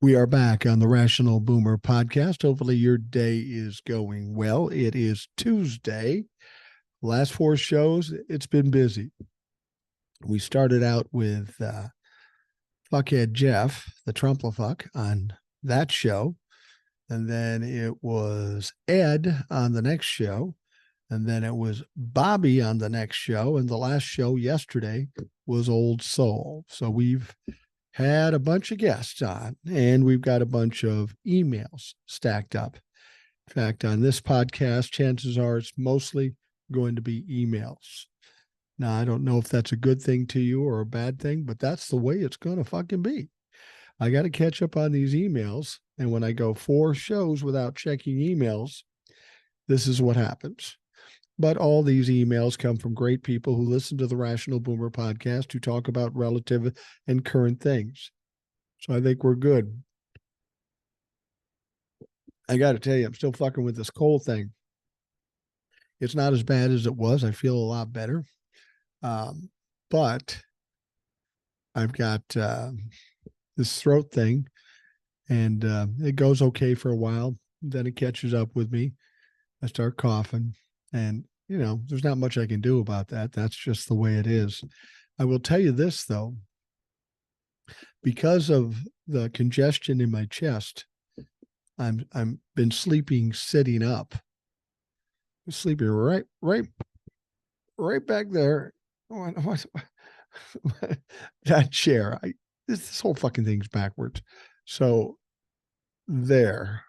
We are back on the Rational Boomer podcast. Hopefully, your day is going well. It is Tuesday. Last four shows, it's been busy. We started out with Fuckhead Jeff, the Trumplefuck, on that show. And then it was Ed on the next show. And then it was Bobby on the next show. And the last show yesterday was Old Soul. So we've had a bunch of guests on, and we've got a bunch of emails stacked up. In fact, on this podcast, chances are it's mostly going to be emails. Now, I don't know if that's a good thing to you or a bad thing, but that's the way it's going to fucking be. I got to catch up on these emails. And when I go 4 shows without checking emails, this is what happens. But all these emails come from great people who listen to the Rational Boomer podcast, who talk about relative and current things. So I think we're good. I got to tell you, I'm still fucking with this cold thing. It's not as bad as it was. I feel a lot better. But I've got this throat thing, and it goes okay for a while. Then it catches up with me. I start coughing. And, you know, there's not much I can do about that. That's just the way it is. I will tell you this, though. Because of the congestion in my chest, I'm been sleeping sitting up. I'm sleeping right back there. That chair. This whole fucking thing's backwards. So there,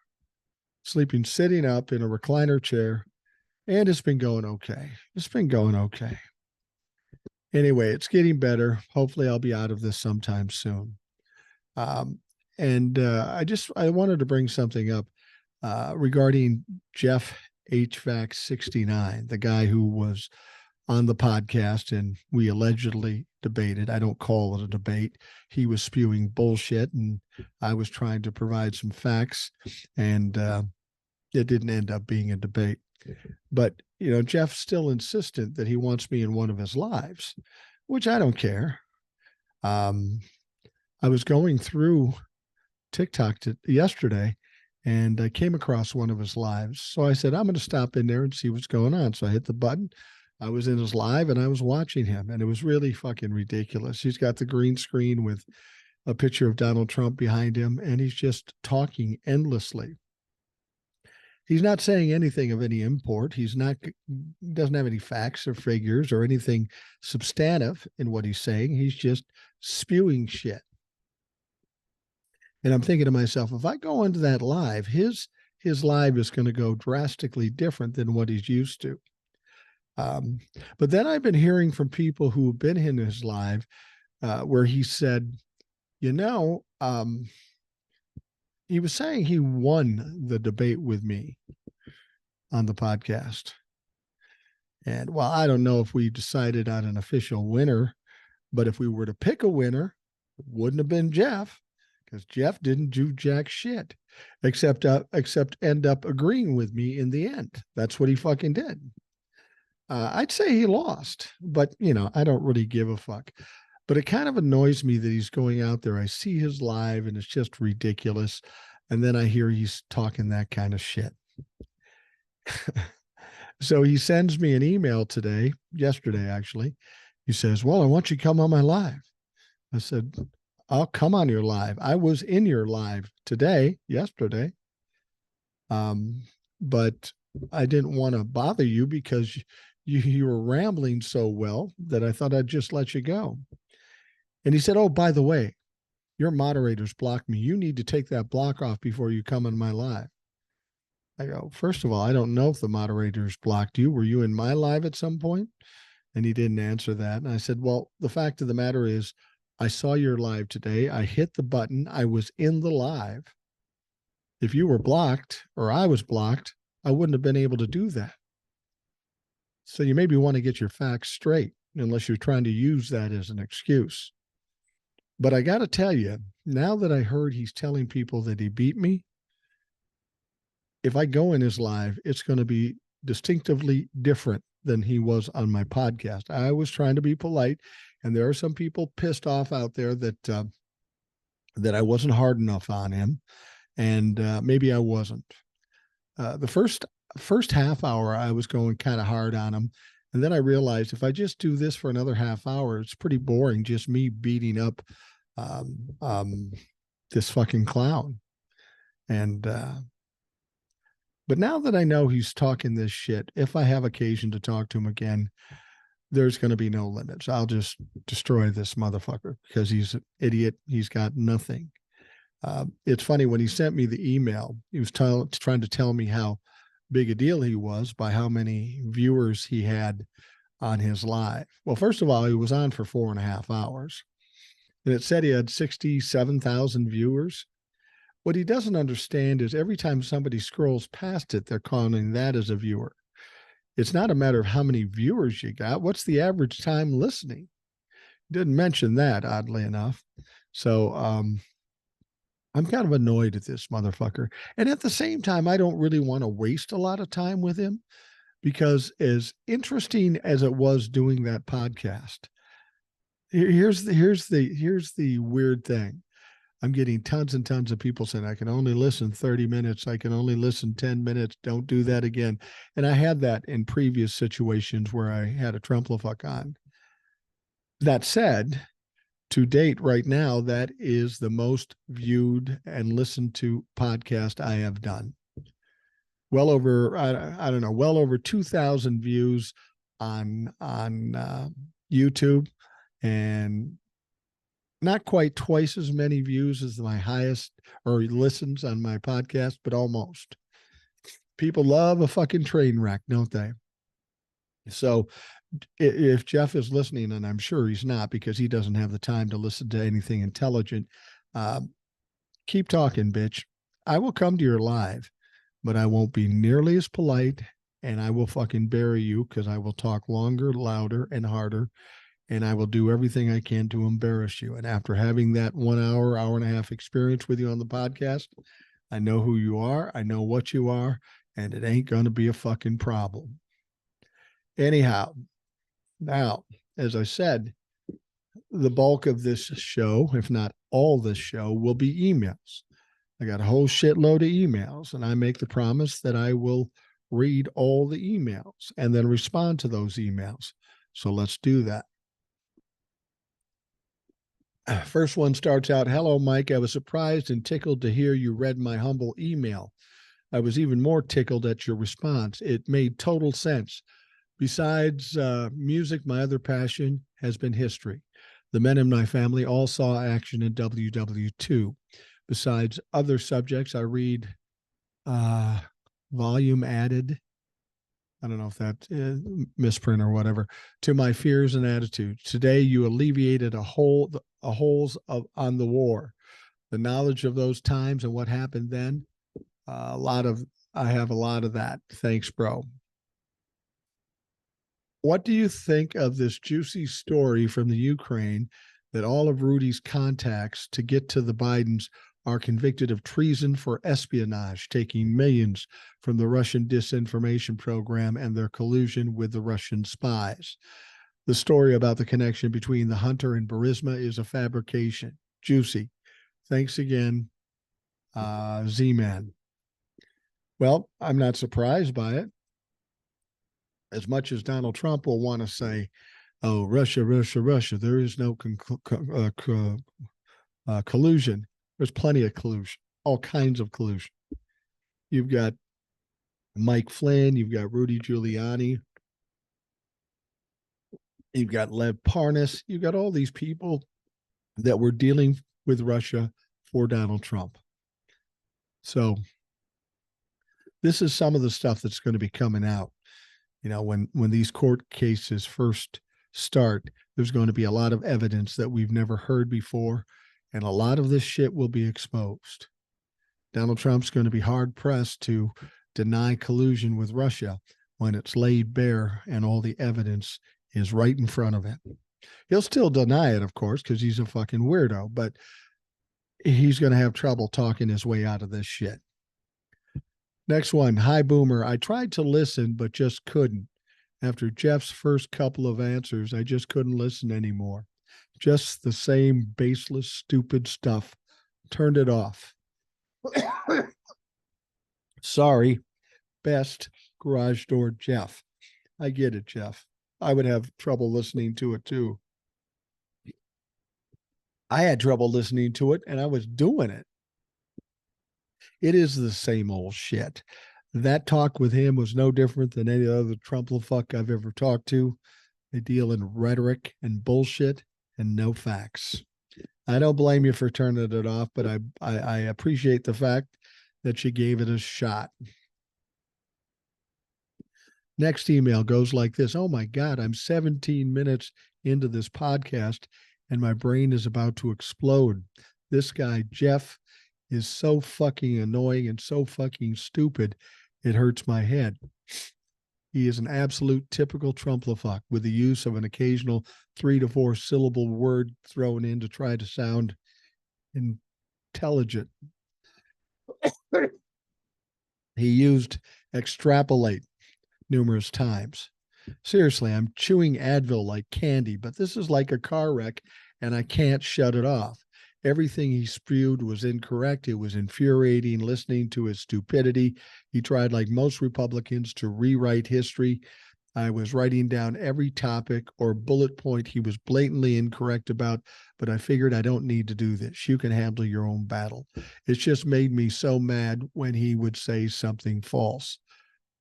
sleeping sitting up in a recliner chair. And it's been going okay. Anyway, it's getting better. Hopefully, I'll be out of this sometime soon. I wanted to bring something up regarding Jeff HVAC 69, the guy who was on the podcast and we allegedly debated. I don't call it a debate. He was spewing bullshit, and I was trying to provide some facts, and it didn't end up being a debate. But, you know, Jeff's still insistent that he wants me in one of his lives, which I don't care. I was going through TikTok yesterday, and I came across one of his lives. So I said, I'm going to stop in there and see what's going on. So I hit the button. I was in his live, and I was watching him, and it was really fucking ridiculous. He's got the green screen with a picture of Donald Trump behind him, and he's just talking endlessly. He's not saying anything of any import. Doesn't have any facts or figures or anything substantive in what he's saying. He's just spewing shit. And I'm thinking to myself, if I go into that live, his live is going to go drastically different than what he's used to. But then I've been hearing from people who have been in his live where he said, he was saying he won the debate with me on the podcast. And well, I don't know if we decided on an official winner, but if we were to pick a winner, it wouldn't have been Jeff, because Jeff didn't do jack shit except end up agreeing with me in the end. That's what he fucking did. I'd say he lost, but you know, I don't really give a fuck. But it kind of annoys me that he's going out there. I see his live and it's just ridiculous. And then I hear he's talking that kind of shit. So he sends me an email yesterday actually. He says, well, I want you to come on my live. I said, I'll come on your live. I was in your live yesterday. But I didn't want to bother you because you were rambling so well that I thought I'd just let you go. And he said, oh, by the way, your moderators blocked me. You need to take that block off before you come on my live. I go, first of all, I don't know if the moderators blocked you. Were you in my live at some point? And he didn't answer that. And I said, well, the fact of the matter is, I saw your live today. I hit the button. I was in the live. If you were blocked or I was blocked, I wouldn't have been able to do that. So you maybe want to get your facts straight, unless you're trying to use that as an excuse. But I got to tell you, now that I heard he's telling people that he beat me, if I go in his live, it's going to be distinctively different than he was on my podcast. I was trying to be polite, and there are some people pissed off out there that that I wasn't hard enough on him, and maybe I wasn't. The first half hour, I was going kind of hard on him, and then I realized if I just do this for another half hour, it's pretty boring. Just me beating up um, um, this fucking clown. And but now that I know he's talking this shit, if I have occasion to talk to him again, there's going to be no limits. I'll just destroy this motherfucker because he's an idiot. He's got nothing. It's funny when he sent me the email, he was trying to tell me how big a deal he was by how many viewers he had on his live. Well, first of all, he was on for 4.5 hours, and it said he had 67,000 viewers. What he doesn't understand is every time somebody scrolls past it, they're counting that as a viewer. It's not a matter of how many viewers you got. What's the average time listening? Didn't mention that, oddly enough. So I'm kind of annoyed at this motherfucker. And at the same time, I don't really want to waste a lot of time with him because as interesting as it was doing that podcast, here's the weird thing. I'm getting tons and tons of people saying I can only listen 30 minutes. I can only listen 10 minutes. Don't do that again. And I had that in previous situations where I had a Trumplefuck on. That said, to date, right now, that is the most viewed and listened to podcast I have done. Well over, I don't know, well over 2,000 views on YouTube, and not quite twice as many views as my highest or listens on my podcast, but almost. People love a fucking train wreck, don't they? So if Jeff is listening, and I'm sure he's not because he doesn't have the time to listen to anything intelligent, keep talking, bitch. I will come to your live, but I won't be nearly as polite, and I will fucking bury you because I will talk longer, louder, and harder, and I will do everything I can to embarrass you. And after having that 1 hour, hour and a half experience with you on the podcast, I know who you are, I know what you are, and it ain't going to be a fucking problem. Anyhow, now, as I said, the bulk of this show, if not all this show, will be emails. I got a whole shitload of emails, and I make the promise that I will read all the emails and then respond to those emails. So let's do that. First one starts out, hello, Mike. I was surprised and tickled to hear you read my humble email. I was even more tickled at your response. It made total sense. Besides music, my other passion has been history. The men in my family all saw action in WW2. Besides other subjects, I read volume added. I don't know if that misprint or whatever, to my fears and attitudes. Today, you alleviated a holes on the war. The knowledge of those times and what happened then, I have a lot of that. Thanks, bro. What do you think of this juicy story from the Ukraine that all of Rudy's contacts to get to the Bidens are convicted of treason for espionage, taking millions from the Russian disinformation program and their collusion with the Russian spies? The story about the connection between the Hunter and Burisma is a fabrication. Juicy. Thanks again, Z-Man. Well, I'm not surprised by it. As much as Donald Trump will want to say, oh, Russia, Russia, Russia, there is no collusion. There's plenty of collusion, all kinds of collusion. You've got Mike Flynn, you've got Rudy Giuliani, you've got Lev Parnas, you've got all these people that were dealing with Russia for Donald Trump. So this is some of the stuff that's going to be coming out. You know, when these court cases first start, there's going to be a lot of evidence that we've never heard before, and a lot of this shit will be exposed. Donald Trump's going to be hard pressed to deny collusion with Russia when it's laid bare and all the evidence is right in front of him. He'll still deny it, of course, because he's a fucking weirdo, but he's going to have trouble talking his way out of this shit. Next one. Hi, Boomer. I tried to listen, but just couldn't. After Jeff's first couple of answers, I just couldn't listen anymore. Just the same baseless, stupid stuff turned it off. Sorry, best garage door Jeff. I get it, Jeff. I would have trouble listening to it too. I had trouble listening to it and I was doing it. It is the same old shit. That talk with him was no different than any other Trumplefuck I've ever talked to. They deal in rhetoric and bullshit and no facts. I don't blame you for turning it off, but I appreciate the fact that you gave it a shot. Next email goes like this. Oh my God, I'm 17 minutes into this podcast and my brain is about to explode. This guy, Jeff, is so fucking annoying and so fucking stupid. It hurts my head. He is an absolute typical Trumplefuck with the use of an occasional 3 to 4 syllable word thrown in to try to sound intelligent. He used extrapolate numerous times. Seriously, I'm chewing Advil like candy, but this is like a car wreck and I can't shut it off. Everything he spewed was incorrect. It was infuriating listening to his stupidity. He tried, like most Republicans, to rewrite history. I was writing down every topic or bullet point he was blatantly incorrect about, but I figured I don't need to do this. You can handle your own battle. It's just made me so mad when he would say something false.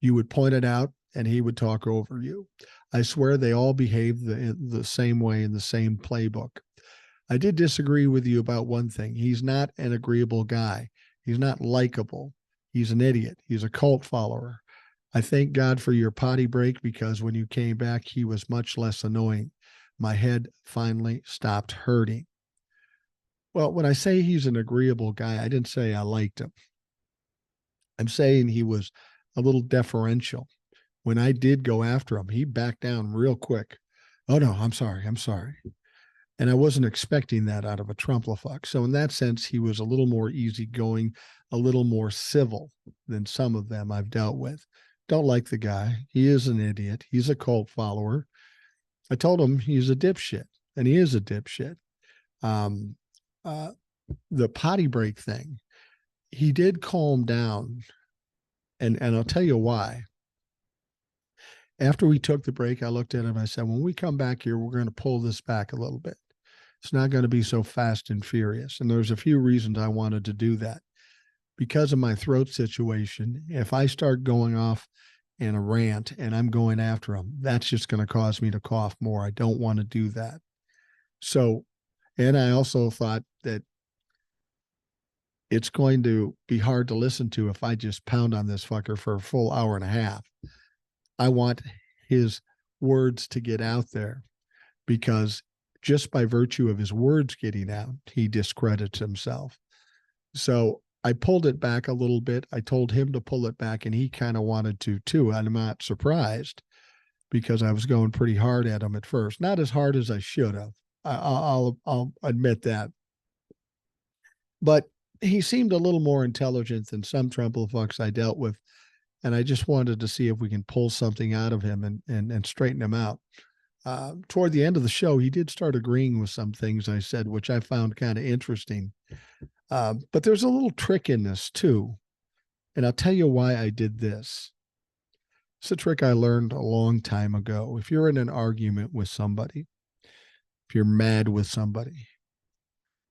You would point it out and he would talk over you. I swear they all behave the same way in the same playbook. I did disagree with you about one thing. He's not an agreeable guy. He's not likable. He's an idiot. He's a cult follower. I thank God for your potty break because when you came back, he was much less annoying. My head finally stopped hurting. Well, when I say he's an agreeable guy, I didn't say I liked him. I'm saying he was a little deferential. When I did go after him, he backed down real quick. Oh, no, I'm sorry. And I wasn't expecting that out of a Trumplefuck. So in that sense, he was a little more easygoing, a little more civil than some of them I've dealt with. Don't like the guy. He is an idiot. He's a cult follower. I told him he's a dipshit, and he is a dipshit. The potty break thing, he did calm down, and I'll tell you why. After we took the break, I looked at him. I said, when we come back here, we're going to pull this back a little bit. It's not going to be so fast and furious. And there's a few reasons I wanted to do that. Because of my throat situation, if I start going off in a rant and I'm going after him, that's just going to cause me to cough more. I don't want to do that. So, and I also thought that it's going to be hard to listen to if I just pound on this fucker for a full hour and a half. I want his words to get out there because just by virtue of his words getting out, he discredits himself. So I pulled it back a little bit. I told him to pull it back and he kind of wanted to too. I'm not surprised because I was going pretty hard at him at first. Not as hard as I should have. I'll admit that. But he seemed a little more intelligent than some Trumplefucks I dealt with. And I just wanted to see if we can pull something out of him and straighten him out. Toward the end of the show, he did start agreeing with some things I said, which I found kind of interesting. But there's a little trick in this too. And I'll tell you why I did this. It's a trick I learned a long time ago. If you're in an argument with somebody, if you're mad with somebody,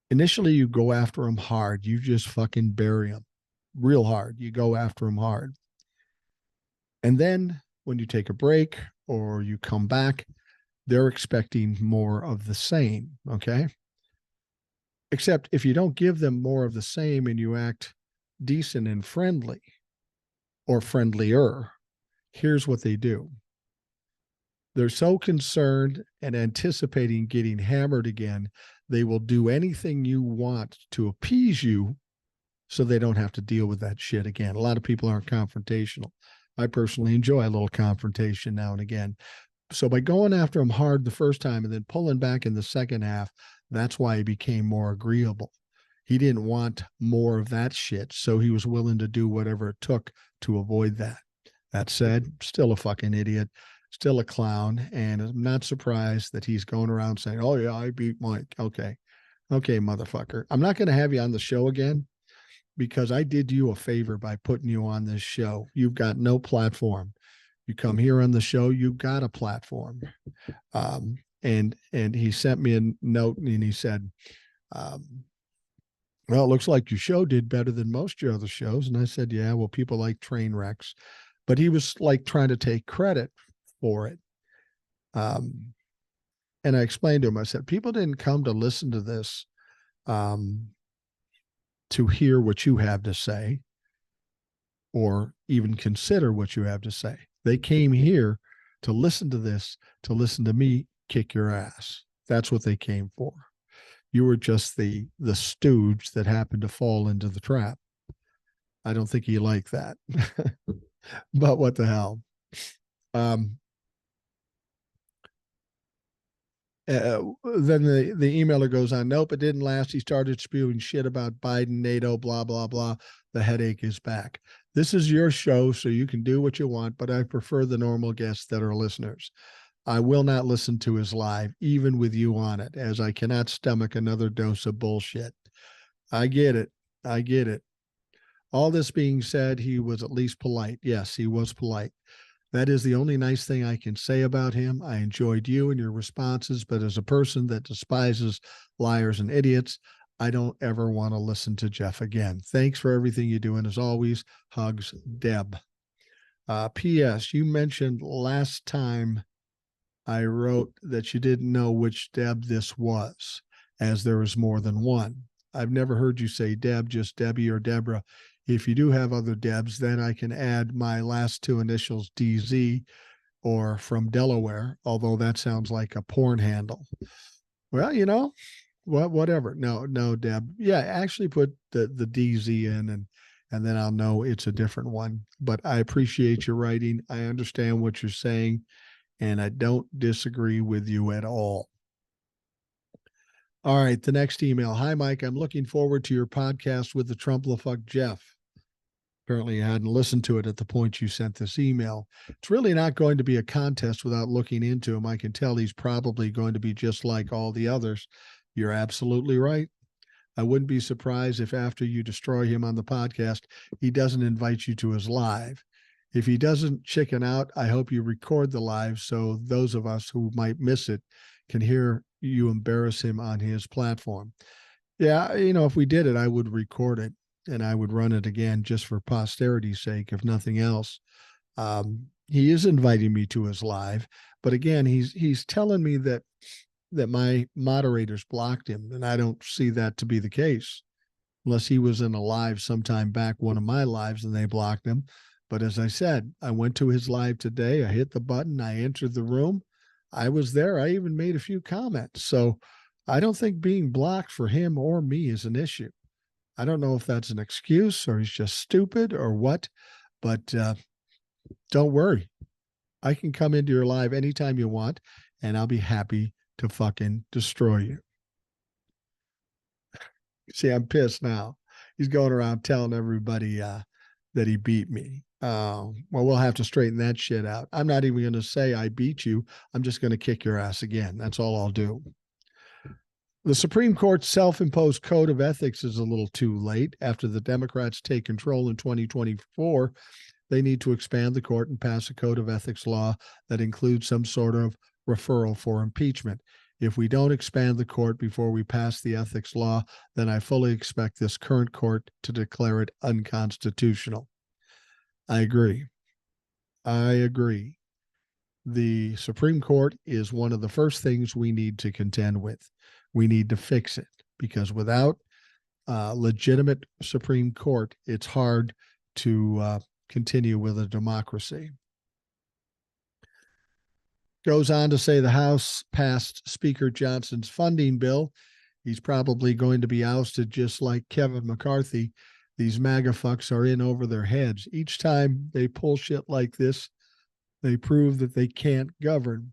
initially you go after them hard. You just fucking bury them real hard. You go after them hard. And then when you take a break or you come back, they're expecting more of the same. Okay. Except if you don't give them more of the same and you act decent and friendly or friendlier, here's what they do. They're so concerned and anticipating getting hammered again, they will do anything you want to appease you so they don't have to deal with that shit again. A lot of people aren't confrontational. I personally enjoy a little confrontation now and again. So by going after him hard the first time and then pulling back in the second half, that's why he became more agreeable. He didn't want more of that shit, so he was willing to do whatever it took to avoid that. That said, still a fucking idiot, still a clown, and I'm not surprised that he's going around saying, oh yeah, I beat Mike. Okay. Okay, motherfucker. I'm not going to have you on the show again because I did you a favor by putting you on this show. You've got no platform. You come here on the show, you've got a platform. And he sent me a note and he said, well, it looks like your show did better than most of your other shows. And I said, yeah, well, people like train wrecks. But he was like trying to take credit for it. And I explained to him, I said, people didn't come to listen to this to hear what you have to say or even consider what you have to say. They came here to listen to this, to listen to me kick your ass. That's what they came for. You were just the stooge that happened to fall into the trap. I don't think he liked that. But what the hell? Then the emailer goes on, nope, it didn't last. He started spewing shit about Biden, NATO, blah, blah, blah. The headache is back. This is your show, so you can do what you want, but I prefer the normal guests that are listeners. I will not listen to his live, even with you on it, as I cannot stomach another dose of bullshit. I get it. I get it. All this being said, he was at least polite. Yes, he was polite. That is the only nice thing I can say about him. I enjoyed you and your responses, but as a person that despises liars and idiots, I don't ever want to listen to Jeff again. Thanks for everything you do. And as always, hugs, Deb. P.S. You mentioned last time I wrote that you didn't know which Deb this was, as there was more than one. I've never heard you say Deb, just Debbie or Deborah. If you do have other Debs, then I can add my last two initials, DZ, or from Delaware, although that sounds like a porn handle. Well, whatever. No, Deb. Yeah, actually put the DZ in and then I'll know it's a different one. But I appreciate your writing. I understand what you're saying, and I don't disagree with you at all. All right, the next email. Hi, Mike. I'm looking forward to your podcast with the Trump-LaFuck Jeff. Apparently, you hadn't listened to it at the point you sent this email. It's really not going to be a contest without looking into him. I can tell he's probably going to be just like all the others. You're absolutely right. I wouldn't be surprised if after you destroy him on the podcast, he doesn't invite you to his live. If he doesn't chicken out, I hope you record the live so those of us who might miss it can hear you embarrass him on his platform. Yeah, if we did it, I would record it and I would run it again just for posterity's sake, if nothing else. He is inviting me to his live, but again, he's telling me that my moderators blocked him, and I don't see that to be the case, unless he was in a live sometime back, one of my lives, and they blocked him. But as I said, I went to his live today. I hit the button. I entered the room. I was there. I even made a few comments. So I don't think being blocked for him or me is an issue. I don't know if that's an excuse or he's just stupid or what, but don't worry. I can come into your live anytime you want, and I'll be happy to fucking destroy you. See, I'm pissed now. He's going around telling everybody that he beat me. Well, we'll have to straighten that shit out. I'm not even going to say I beat you. I'm just going to kick your ass again. That's all I'll do. The Supreme Court's self-imposed code of ethics is a little too late. After the Democrats take control in 2024, they need to expand the court and pass a code of ethics law that includes some sort of referral for impeachment. If we don't expand the court before we pass the ethics law, then I fully expect this current court to declare it unconstitutional. I agree. The Supreme Court is one of the first things we need to contend with. We need to fix it, because without legitimate Supreme Court, it's hard to continue with a democracy. Goes on to say the House passed Speaker Johnson's funding bill. He's probably going to be ousted just like Kevin McCarthy. These MAGA fucks are in over their heads. Each time they pull shit like this, they prove that they can't govern.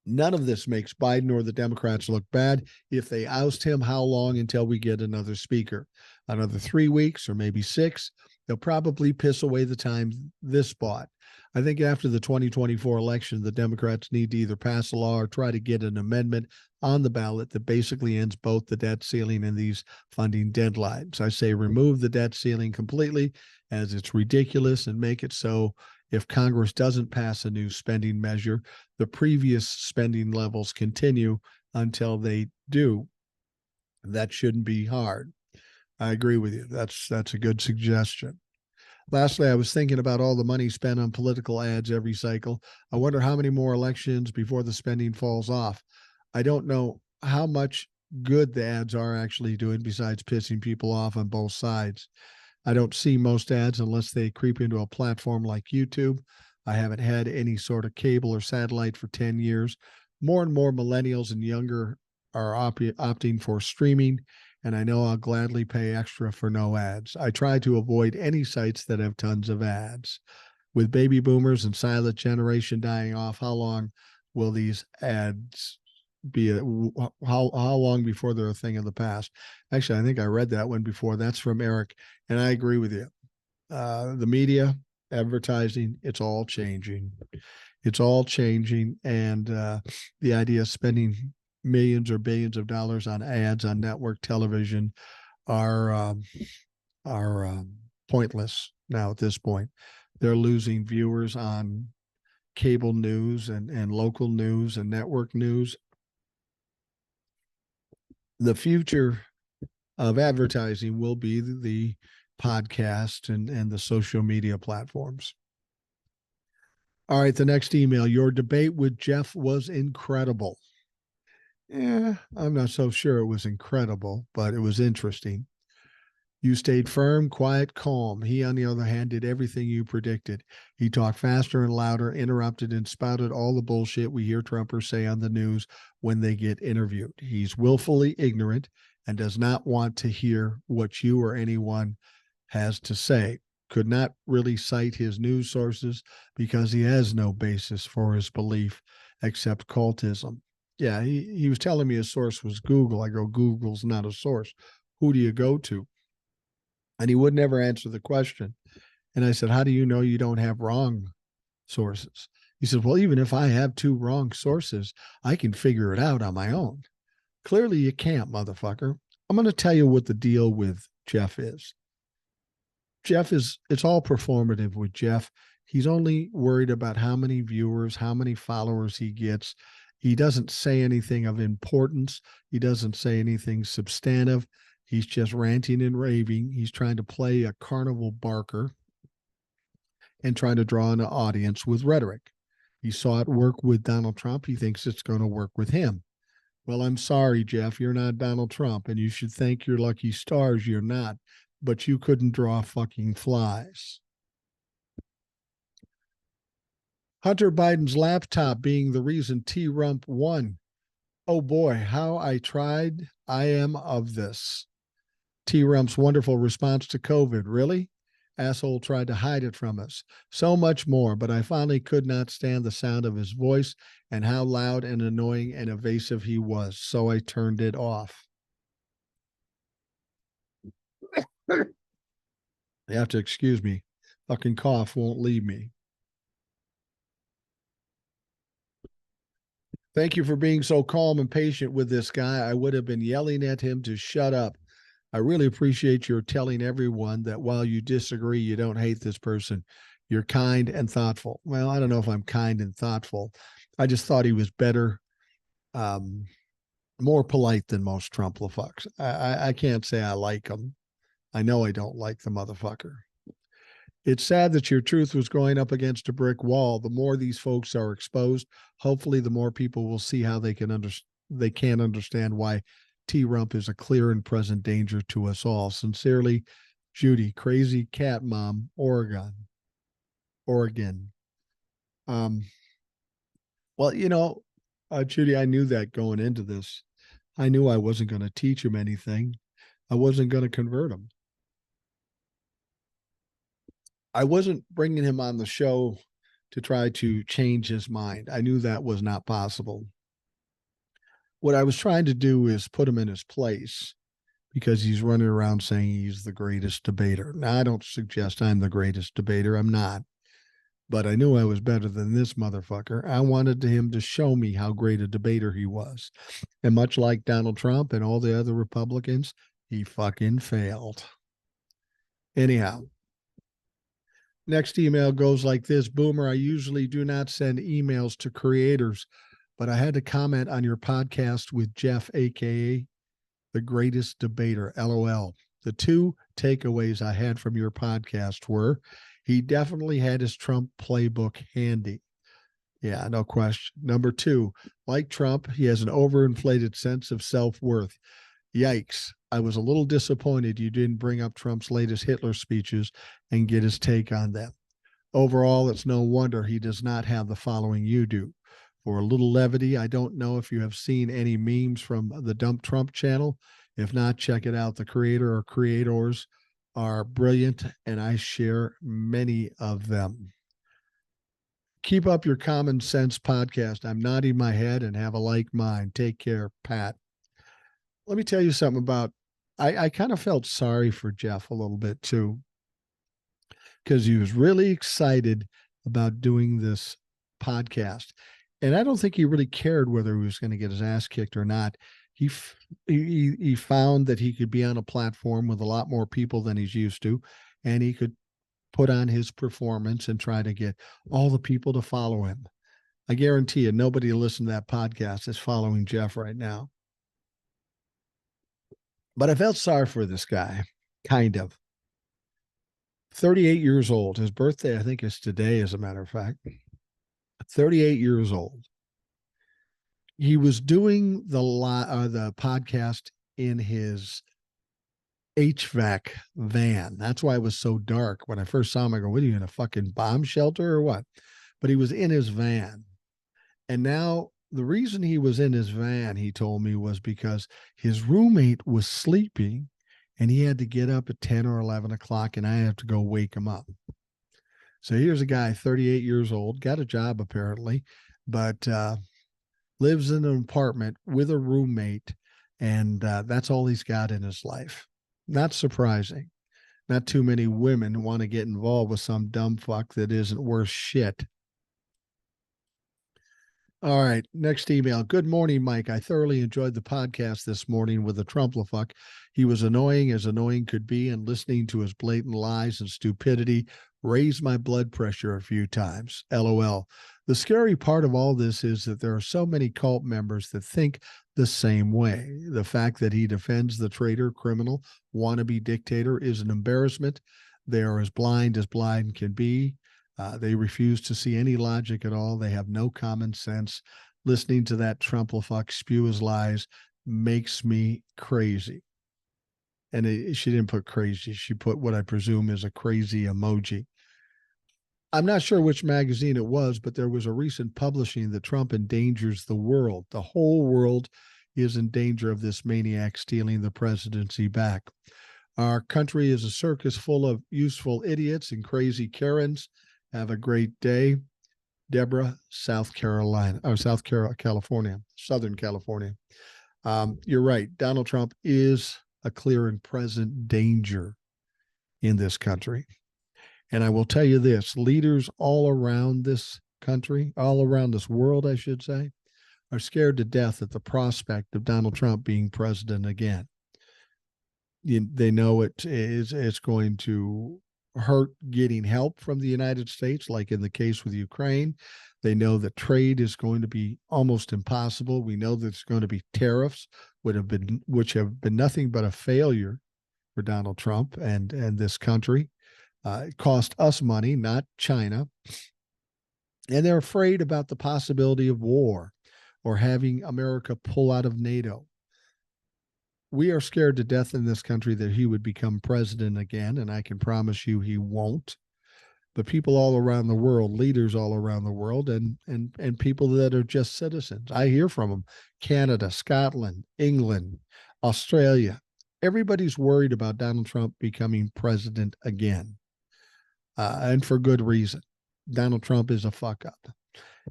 None of this makes Biden or the Democrats look bad. If they oust him, how long until we get another speaker? Another 3 weeks or maybe 6? They'll probably piss away the time this spot. I think after the 2024 election, the Democrats need to either pass a law or try to get an amendment on the ballot that basically ends both the debt ceiling and these funding deadlines. I say remove the debt ceiling completely, as it's ridiculous, and make it so if Congress doesn't pass a new spending measure, the previous spending levels continue until they do. That shouldn't be hard. I agree with you. That's a good suggestion. Lastly, I was thinking about all the money spent on political ads every cycle. I wonder how many more elections before the spending falls off. I don't know how much good the ads are actually doing besides pissing people off on both sides. I don't see most ads unless they creep into a platform like YouTube. I haven't had any sort of cable or satellite for 10 years. More and more millennials and younger are opting for streaming, and I know I'll gladly pay extra for no ads. I try to avoid any sites that have tons of ads. With baby boomers and silent generation dying off, how long will these ads be? How long before they're a thing of the past? Actually, I think I read that one before. That's from Eric, and I agree with you. The media, advertising, it's all changing. It's all changing, and the idea of spending millions or billions of dollars on ads on network television are pointless now at this point. They're losing viewers on cable news and local news and network news. The future of advertising will be the podcast and the social media platforms. All right, the next email. Your debate with Jeff was incredible. Yeah, I'm not so sure it was incredible, but it was interesting. You stayed firm, quiet, calm. He, on the other hand, did everything you predicted. He talked faster and louder, interrupted and spouted all the bullshit we hear Trumpers say on the news when they get interviewed. He's willfully ignorant and does not want to hear what you or anyone has to say. Could not really cite his news sources because he has no basis for his belief except cultism. Yeah, he was telling me his source was Google. I go, Google's not a source. Who do you go to? And he would never answer the question. And I said, how do you know you don't have wrong sources? He said, well, even if I have two wrong sources, I can figure it out on my own. Clearly you can't, motherfucker. I'm going to tell you what the deal with Jeff is. It's all performative with Jeff. He's only worried about how many viewers, how many followers he gets. He doesn't say anything of importance. He doesn't say anything substantive. He's just ranting and raving. He's trying to play a carnival barker and trying to draw an audience with rhetoric. He saw it work with Donald Trump. He thinks it's going to work with him. Well, I'm sorry, Jeff. You're not Donald Trump, and you should thank your lucky stars you're not. But you couldn't draw fucking flies. Hunter Biden's laptop being the reason T-Rump won. Oh boy, how I tried. I am of this. T-Rump's wonderful response to COVID. Really? Asshole tried to hide it from us. So much more, but I finally could not stand the sound of his voice and how loud and annoying and evasive he was. So I turned it off. You have to excuse me. Fucking cough won't leave me. Thank you for being so calm and patient with this guy. I would have been yelling at him to shut up. I really appreciate your telling everyone that while you disagree, you don't hate this person. You're kind and thoughtful. Well, I don't know if I'm kind and thoughtful. I just thought he was better, more polite than most Trump fucks. I can't say I like him. I know I don't like the motherfucker. It's sad that your truth was going up against a brick wall. The more these folks are exposed, hopefully the more people will see how they can understand why T-Rump is a clear and present danger to us all. Sincerely, Judy, Crazy Cat Mom, Oregon. Well, Judy, I knew that going into this. I knew I wasn't going to teach him anything. I wasn't going to convert him. I wasn't bringing him on the show to try to change his mind. I knew that was not possible. What I was trying to do is put him in his place because he's running around saying he's the greatest debater. Now, I don't suggest I'm the greatest debater. I'm not. But I knew I was better than this motherfucker. I wanted him to show me how great a debater he was. And much like Donald Trump and all the other Republicans, he fucking failed. Anyhow, next email goes like this. Boomer, I usually do not send emails to creators, but I had to comment on your podcast with Jeff, aka the greatest debater, LOL. The two takeaways I had from your podcast were he definitely had his Trump playbook handy. Yeah, no question. Number two, like Trump, he has an overinflated sense of self-worth. Yikes. I was a little disappointed you didn't bring up Trump's latest Hitler speeches and get his take on them. Overall, it's no wonder he does not have the following you do. For a little levity, I don't know if you have seen any memes from the Dump Trump channel. If not, check it out. The creator or creators are brilliant, and I share many of them. Keep up your common sense podcast. I'm nodding my head and have a like mind. Take care, Pat. Let me tell you something about, I kind of felt sorry for Jeff a little bit too, because he was really excited about doing this podcast. And I don't think he really cared whether he was going to get his ass kicked or not. He found that he could be on a platform with a lot more people than he's used to, and he could put on his performance and try to get all the people to follow him. I guarantee you, nobody listening to that podcast is following Jeff right now. But I felt sorry for this guy, kind of. 38 years old. His birthday, I think, is today, as a matter of fact. 38 years old. He was doing the podcast in his HVAC van. That's why it was so dark. When I first saw him, I go, what are you, in a fucking bomb shelter or what? But he was in his van. And now the reason he was in his van, he told me, was because his roommate was sleeping and he had to get up at 10 or 11 o'clock and I have to go wake him up. So here's a guy, 38 years old, got a job apparently, but lives in an apartment with a roommate, and that's all he's got in his life. Not surprising. Not too many women want to get involved with some dumb fuck that isn't worth shit. All right, next email. Good morning, Mike. I thoroughly enjoyed the podcast this morning with the Trumplefuck. He was annoying as annoying could be, and listening to his blatant lies and stupidity raised my blood pressure a few times. LOL. The scary part of all this is that there are so many cult members that think the same way. The fact that he defends the traitor, criminal, wannabe dictator is an embarrassment. They are as blind can be. They refuse to see any logic at all. They have no common sense. Listening to that Trumplefuck spew his lies makes me crazy. And she didn't put crazy. She put what I presume is a crazy emoji. I'm not sure which magazine it was, but there was a recent publishing that Trump endangers the world. The whole world is in danger of this maniac stealing the presidency back. Our country is a circus full of useful idiots and crazy Karens. Have a great day. Deborah, California, Southern California. You're right. Donald Trump is a clear and present danger in this country. And I will tell you this, leaders all around this country, all around this world, I should say, are scared to death at the prospect of Donald Trump being president again. They know it's going to hurt getting help from the United States, like in the case with Ukraine. They know that trade is going to be almost impossible. We know there's going to be tariffs, which have been nothing but a failure for Donald Trump and this country. It cost us money, not China. And they're afraid about the possibility of war or having America pull out of NATO. We are scared to death in this country that he would become president again, and I can promise you he won't. But people all around the world, leaders all around the world, and people that are just citizens, I hear from them. Canada, Scotland, England, Australia. Everybody's worried about Donald Trump becoming president again. And for good reason. Donald Trump is a fuck up.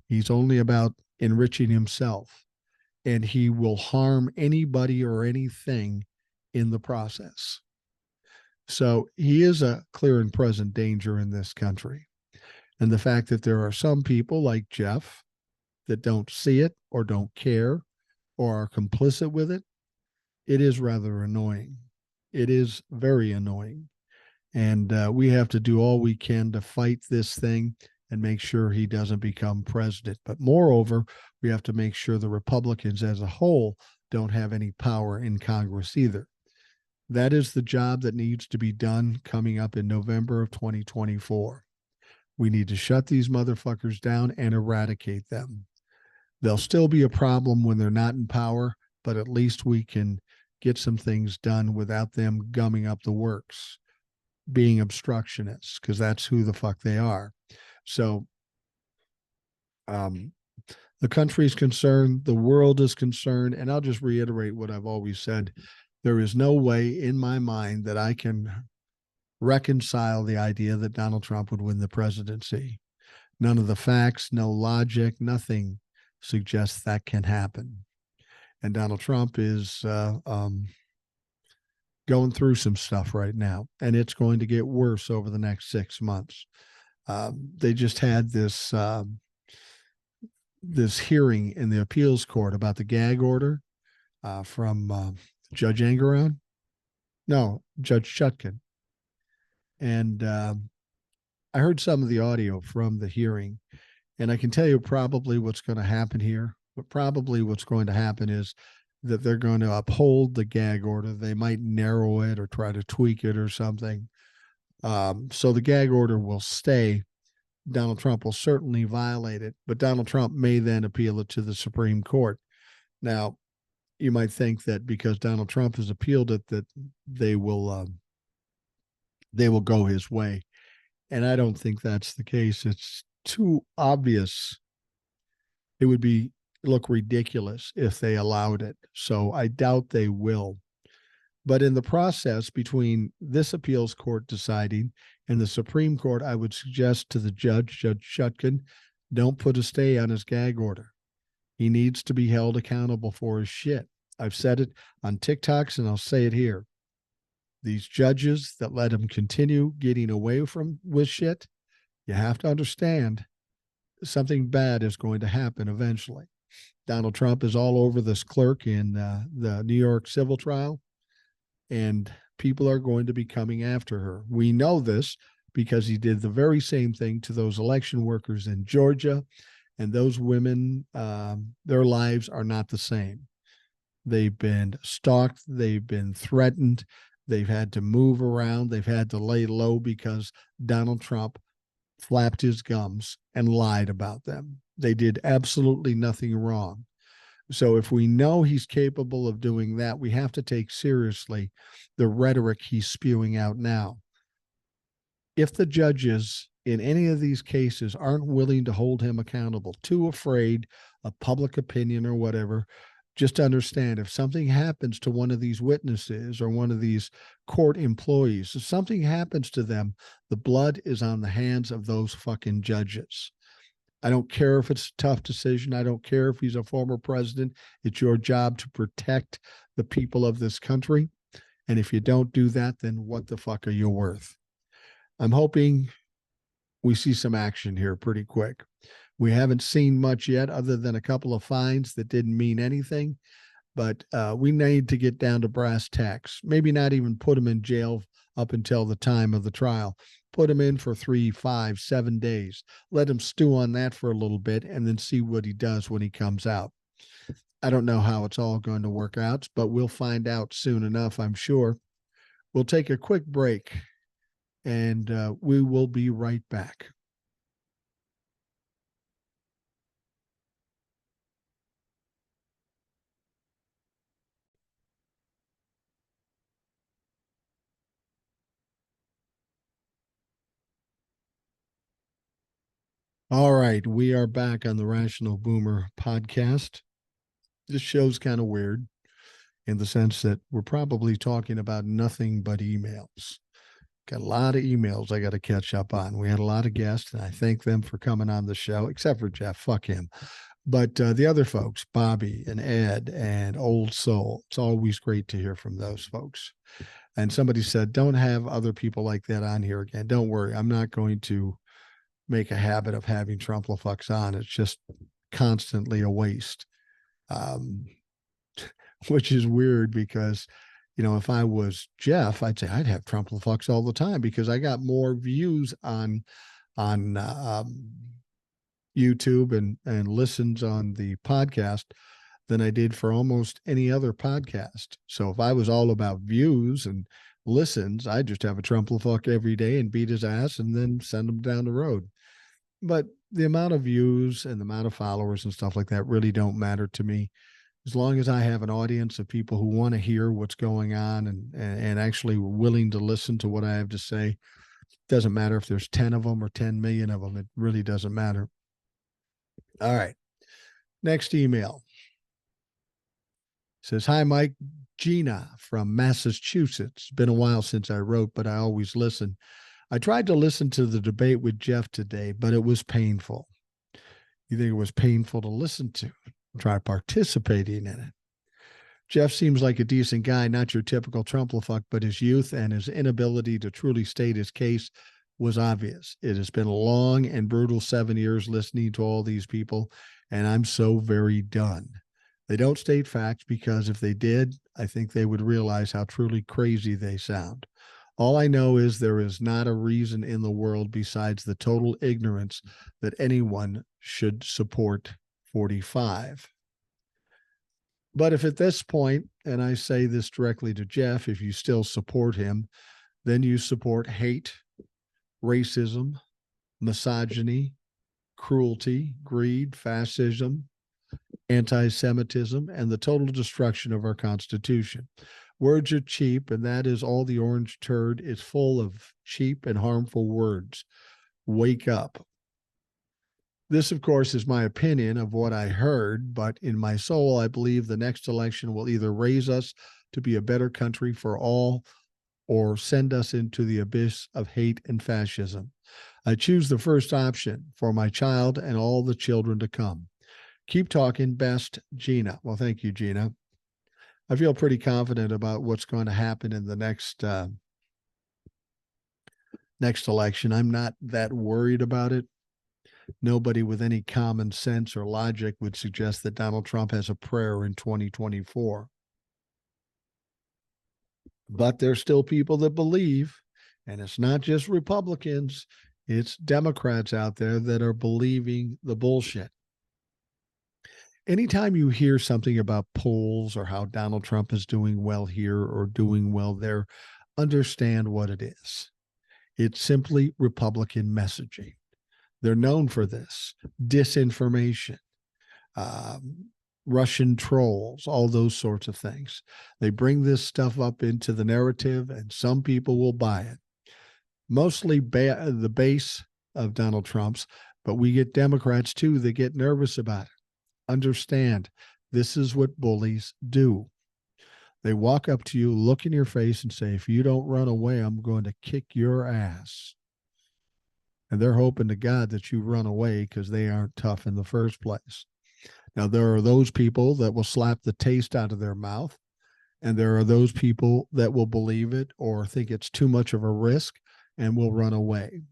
He's only about enriching himself, and he will harm anybody or anything in the process. So he is a clear and present danger in this country. And the fact that there are some people like Jeff that don't see it or don't care or are complicit with it, it is rather annoying. It is very annoying. And we have to do all we can to fight this thing and make sure he doesn't become president. But moreover, we have to make sure the Republicans as a whole don't have any power in Congress either. That is the job that needs to be done coming up in November of 2024. We need to shut these motherfuckers down and eradicate them. They'll still be a problem when they're not in power, but at least we can get some things done without them gumming up the works, being obstructionists, because that's who the fuck they are. So the country is concerned, the world is concerned, and I'll just reiterate what I've always said. There is no way in my mind that I can reconcile the idea that Donald Trump would win the presidency. None of the facts, no logic, nothing suggests that can happen. And Donald Trump is going through some stuff right now, and it's going to get worse over the next 6 months. They just had this hearing in the appeals court about the gag order from Judge Engoron. No, Judge Chutkan. And I heard some of the audio from the hearing, and I can tell you probably what's going to happen here. But probably what's going to happen is that they're going to uphold the gag order. They might narrow it or try to tweak it or something. So the gag order will stay. Donald Trump will certainly violate it, but Donald Trump may then appeal it to the Supreme Court. Now, you might think that because Donald Trump has appealed it, that they will go his way. And I don't think that's the case. It's too obvious. It would look ridiculous if they allowed it. So I doubt they will. But in the process between this appeals court deciding and the Supreme Court, I would suggest to the Judge Chutkan, don't put a stay on his gag order. He needs to be held accountable for his shit. I've said it on TikToks and I'll say it here. These judges that let him continue getting away with shit, you have to understand something bad is going to happen eventually. Donald Trump is all over this clerk in the New York civil trial, and people are going to be coming after her. We know this because he did the very same thing to those election workers in Georgia, and those women, their lives are not the same. They've been stalked, they've been threatened, they've had to move around, they've had to lay low because Donald Trump flapped his gums and lied about them. They did absolutely nothing wrong. So if we know he's capable of doing that, we have to take seriously the rhetoric he's spewing out now. If the judges in any of these cases aren't willing to hold him accountable, too afraid of public opinion or whatever, just understand if something happens to one of these witnesses or one of these court employees, if something happens to them, the blood is on the hands of those fucking judges. I don't care if it's a tough decision. I don't care if he's a former president. It's your job to protect the people of this country. And if you don't do that, then what the fuck are you worth? I'm hoping we see some action here pretty quick. We haven't seen much yet other than a couple of fines that didn't mean anything, but we need to get down to brass tacks. Maybe not even put him in jail up until the time of the trial. Put him in for 3, 5, 7 days. Let him stew on that for a little bit and then see what he does when he comes out. I don't know how it's all going to work out, but we'll find out soon enough, I'm sure. We'll take a quick break and we will be right back. All right, we are back on the Rational Boomer podcast. This show's kind of weird in the sense that we're probably talking about nothing but emails. Got a lot of emails I got to catch up on. We had a lot of guests, and I thank them for coming on the show, except for Jeff. Fuck him. But the other folks, Bobby and Ed and Old Soul, it's always great to hear from those folks. And somebody said, don't have other people like that on here again. Don't worry. I'm not going to make a habit of having Trumplefucks on. It's just constantly a waste, which is weird because, if I was Jeff, I'd say I'd have Trumplefucks all the time because I got more views on YouTube and listens on the podcast than I did for almost any other podcast. So if I was all about views and listens, I'd just have a Trumplefuck every day and beat his ass and then send him down the road. But the amount of views and the amount of followers and stuff like that really don't matter to me. As long as I have an audience of people who want to hear what's going on and actually willing to listen to what I have to say, doesn't matter if there's 10 of them or 10 million of them. It really doesn't matter. All right. Next email says, hi, Mike. Gina from Massachusetts. It's been a while since I wrote, but I always listen. I tried to listen to the debate with Jeff today, but it was painful. You think it was painful to listen to? Try participating in it. Jeff seems like a decent guy, not your typical Trumplefuck, but his youth and his inability to truly state his case was obvious. It has been a long and brutal 7 years listening to all these people, and I'm so very done. They don't state facts because if they did, I think they would realize how truly crazy they sound. All I know is there is not a reason in the world besides the total ignorance that anyone should support 45. But if at this point, and I say this directly to Jeff, if you still support him, then you support hate, racism, misogyny, cruelty, greed, fascism, anti-Semitism, and the total destruction of our Constitution. Words are cheap, and that is all the orange turd is full of cheap and harmful words. Wake up. This, of course, is my opinion of what I heard, but in my soul, I believe the next election will either raise us to be a better country for all or send us into the abyss of hate and fascism. I choose the first option for my child and all the children to come. Keep talking. Best, Gina. Well, thank you, Gina. I feel pretty confident about what's going to happen in the next election. I'm not that worried about it. Nobody with any common sense or logic would suggest that Donald Trump has a prayer in 2024. But there's still people that believe, and it's not just Republicans, it's Democrats out there that are believing the bullshit. Anytime you hear something about polls or how Donald Trump is doing well here or doing well there, understand what it is. It's simply Republican messaging. They're known for this. Disinformation, Russian trolls, all those sorts of things. They bring this stuff up into the narrative, and some people will buy it. Mostly the base of Donald Trump's, but we get Democrats too that get nervous about it. Understand, this is what bullies do. They walk up to you, look in your face, and say, if you don't run away, I'm going to kick your ass. And they're hoping to God that you run away because they aren't tough in the first place. Now, there are those people that will slap the taste out of their mouth, and there are those people that will believe it or think it's too much of a risk and will run away.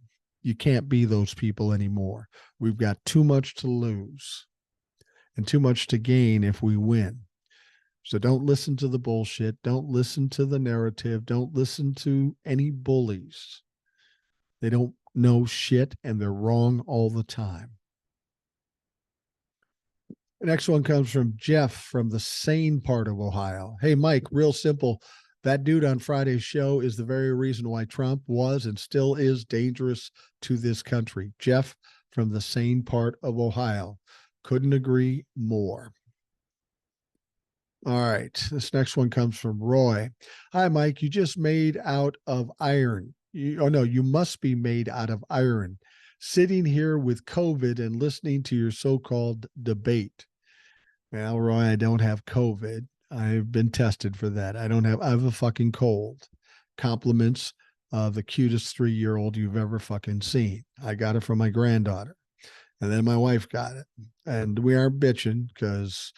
You can't be those people anymore. We've got too much to lose and too much to gain if we win. So don't listen to the bullshit. Don't listen to the narrative. Don't listen to any bullies. They don't know shit and they're wrong all the time. The next one comes from Jeff from the sane part of Ohio. Hey, Mike, real simple. That dude on Friday's show is the very reason why Trump was and still is dangerous to this country. Jeff from the sane part of Ohio. Couldn't agree more. All right. This next one comes from Roy. Hi, Mike. You just made out of iron. You must be made out of iron. Sitting here with COVID and listening to your so-called debate. Well, Roy, I don't have COVID. I've been tested for that. I have a fucking cold. Compliments of the cutest 3-year-old you've ever fucking seen. I got it from my granddaughter. And then my wife got it. And we aren't bitching because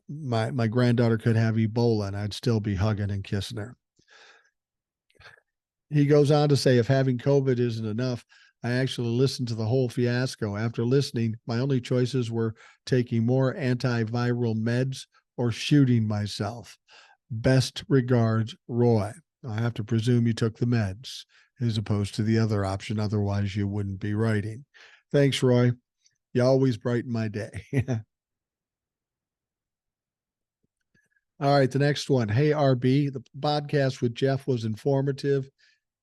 my granddaughter could have Ebola and I'd still be hugging and kissing her. He goes on to say, if having COVID isn't enough, I actually listened to the whole fiasco. After listening, my only choices were taking more antiviral meds or shooting myself. Best regards, Roy. I have to presume you took the meds as opposed to the other option. Otherwise, you wouldn't be writing. Thanks, Roy. You always brighten my day. All right, the next one. Hey, RB, the podcast with Jeff was informative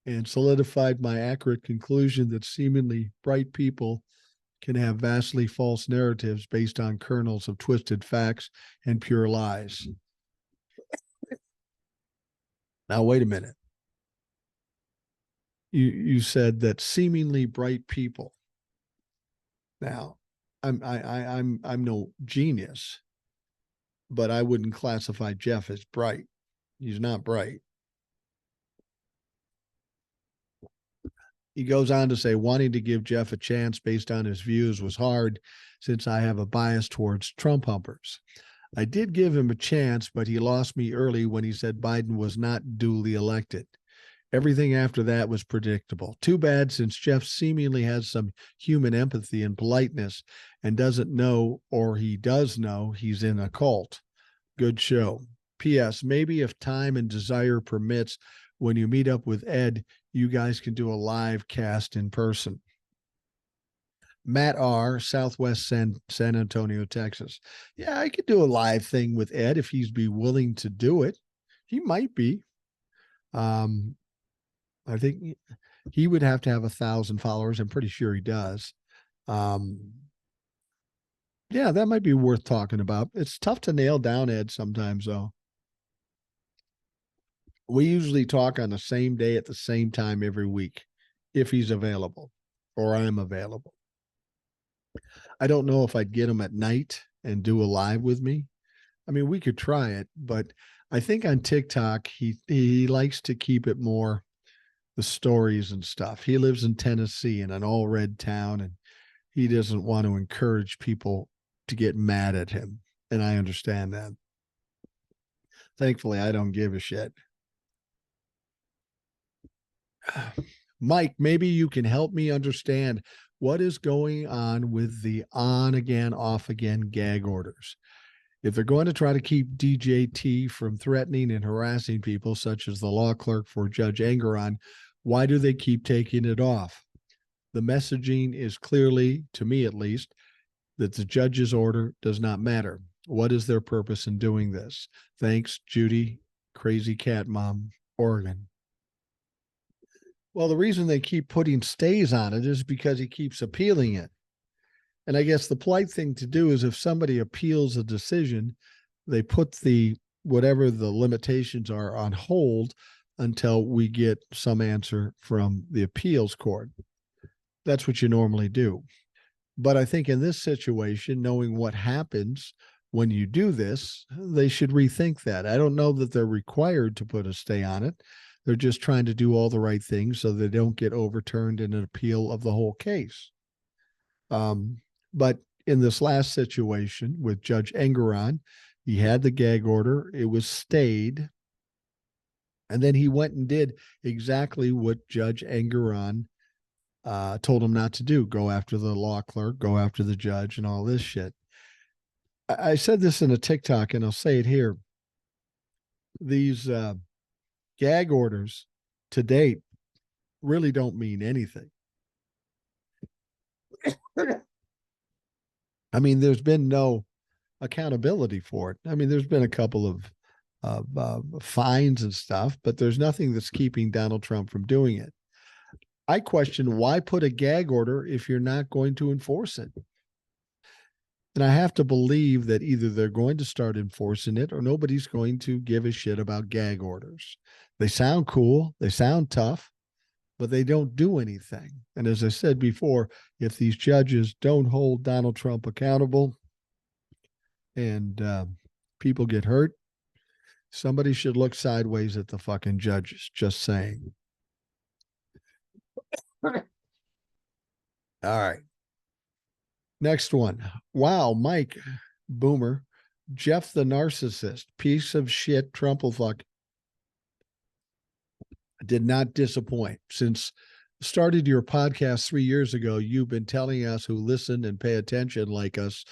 and solidified my accurate conclusion that seemingly bright people can have vastly false narratives based on kernels of twisted facts and pure lies. Now, wait a minute. You said that seemingly bright people. Now, I'm no genius, but I wouldn't classify Jeff as bright. He's not bright. He goes on to say, wanting to give Jeff a chance based on his views was hard since I have a bias towards Trump humpers. I did give him a chance, but he lost me early when he said Biden was not duly elected. Everything after that was predictable. Too bad, since Jeff seemingly has some human empathy and politeness and doesn't know, or he does know, he's in a cult. Good show. P.S. Maybe if time and desire permits, when you meet up with Ed, you guys can do a live cast in person. Matt R., Southwest San Antonio, Texas. Yeah, I could do a live thing with Ed if he's be willing to do it. He might be. I think he would have to have 1,000 followers. I'm pretty sure he does. Yeah, that might be worth talking about. It's tough to nail down Ed sometimes, though. We usually talk on the same day at the same time every week, if he's available or I'm available. I don't know if I'd get him at night and do a live with me. I mean, we could try it, but I think on TikTok, he likes to keep it more the stories and stuff. He lives in Tennessee in an all red town, and he doesn't want to encourage people to get mad at him. And I understand that. Thankfully, I don't give a shit. Mike, maybe you can help me understand what is going on with the on again, off again gag orders. If they're going to try to keep DJT from threatening and harassing people, such as the law clerk for Judge Engeron, why do they keep taking it off? The messaging is clearly, to me at least, that the judge's order does not matter. What is their purpose in doing this? Thanks, Judy, Crazy Cat Mom, Oregon. Well, the reason they keep putting stays on it is because he keeps appealing it. And I guess the polite thing to do is if somebody appeals a decision, they put the whatever the limitations are on hold until we get some answer from the appeals court. That's what you normally do. But I think in this situation, knowing what happens when you do this, they should rethink that. I don't know that they're required to put a stay on it. They're just trying to do all the right things so they don't get overturned in an appeal of the whole case. But in this last situation with Judge Engeron, he had the gag order. It was stayed. And then he went and did exactly what Judge Engeron told him not to do. Go after the law clerk, go after the judge, and all this shit. I said this in a TikTok, and I'll say it here. These gag orders to date really don't mean anything. I mean, there's been no accountability for it. I mean, there's been a couple of fines and stuff, but there's nothing that's keeping Donald Trump from doing it. I question, why put a gag order if you're not going to enforce it? And I have to believe that either they're going to start enforcing it or nobody's going to give a shit about gag orders. They sound cool, they sound tough, but they don't do anything. And as I said before, if these judges don't hold Donald Trump accountable and people get hurt, somebody should look sideways at the fucking judges. Just saying. All right. Next one. Wow, Mike, boomer. Jeff the narcissist, piece of shit, Trumplefuck, did not disappoint. Since started your podcast 3 years ago, you've been telling us who listen and pay attention like us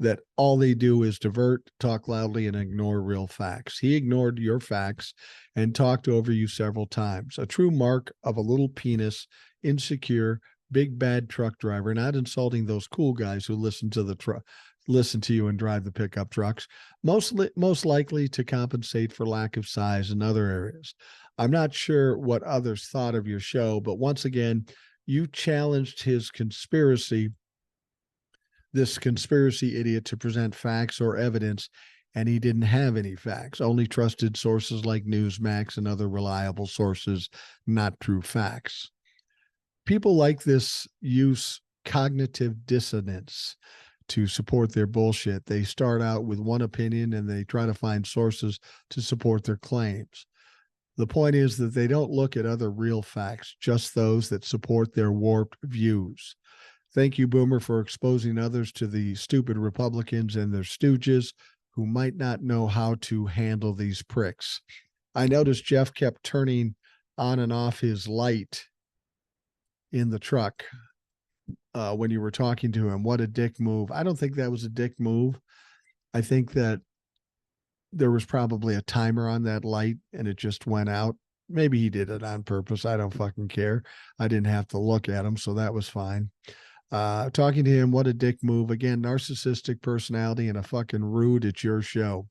that all they do is divert, talk loudly, and ignore real facts. He ignored your facts and talked over you several times. A true mark of a little penis, insecure, big bad truck driver, not insulting those cool guys who listen to the truck. Listen to you and drive the pickup trucks, most likely to compensate for lack of size in other areas. I'm not sure what others thought of your show, but once again, you challenged his this conspiracy idiot to present facts or evidence, and he didn't have any facts, only trusted sources like Newsmax and other reliable sources, not true facts. People like this use cognitive dissonance to support their bullshit. They start out with one opinion and they try to find sources to support their claims. The point is that they don't look at other real facts, just those that support their warped views. Thank you, Boomer, for exposing others to the stupid Republicans and their stooges who might not know how to handle these pricks. I noticed Jeff kept turning on and off his light in the truck when you were talking to him. What a dick move. I don't think that was a dick move. I think that there was probably a timer on that light and it just went out. Maybe he did it on purpose. I don't fucking care. I didn't have to look at him, so that was fine. Talking to him, what a dick move. Again, narcissistic personality and a fucking rude. It's your show.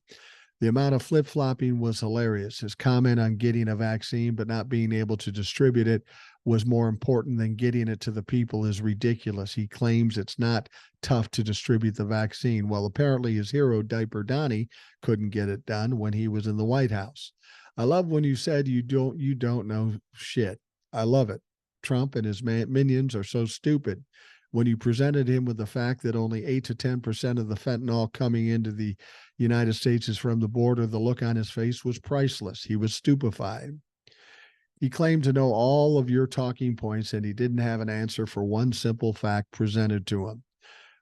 The amount of flip-flopping was hilarious. His comment on getting a vaccine but not being able to distribute it was more important than getting it to the people is ridiculous. He claims it's not tough to distribute the vaccine. Well, apparently his hero, Diaper Donnie, couldn't get it done when he was in the White House. I love when you said you don't know shit. I love it. Trump and his minions are so stupid. When you presented him with the fact that only 8 to 10% of the fentanyl coming into the United States is from the border, the look on his face was priceless. He was stupefied. He claimed to know all of your talking points, and he didn't have an answer for one simple fact presented to him.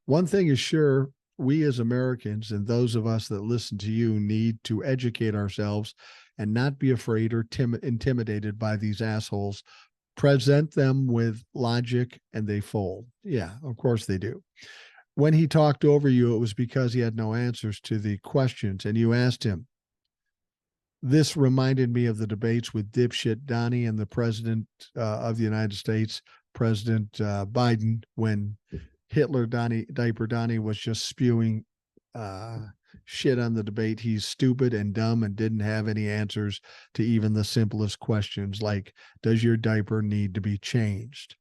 One thing is sure, we as Americans and those of us that listen to you need to educate ourselves and not be afraid or intimidated by these assholes. Present them with logic and they fold. Yeah, of course they do. When he talked over you, it was because he had no answers to the questions and you asked him. This reminded me of the debates with dipshit Donnie and the president of the United States, President Biden, when Diaper Donnie was just spewing shit on the debate. He's stupid and dumb and didn't have any answers to even the simplest questions like, does your diaper need to be changed?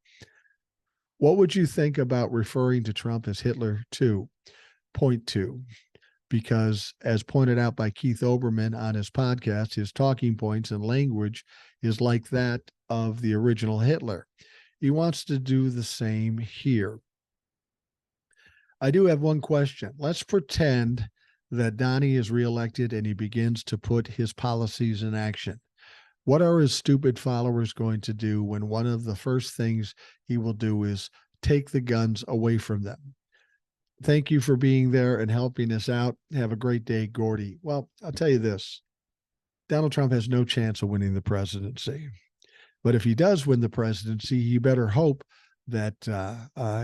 What would you think about referring to Trump as Hitler too? Point two. Because as pointed out by Keith Olbermann on his podcast, his talking points and language is like that of the original Hitler. He wants to do the same here. I do have one question. Let's pretend that Donnie is reelected and he begins to put his policies in action. What are his stupid followers going to do when one of the first things he will do is take the guns away from them? Thank you for being there and helping us out. Have a great day, Gordy. Well, I'll tell you this. Donald Trump has no chance of winning the presidency. But if he does win the presidency, you better hope that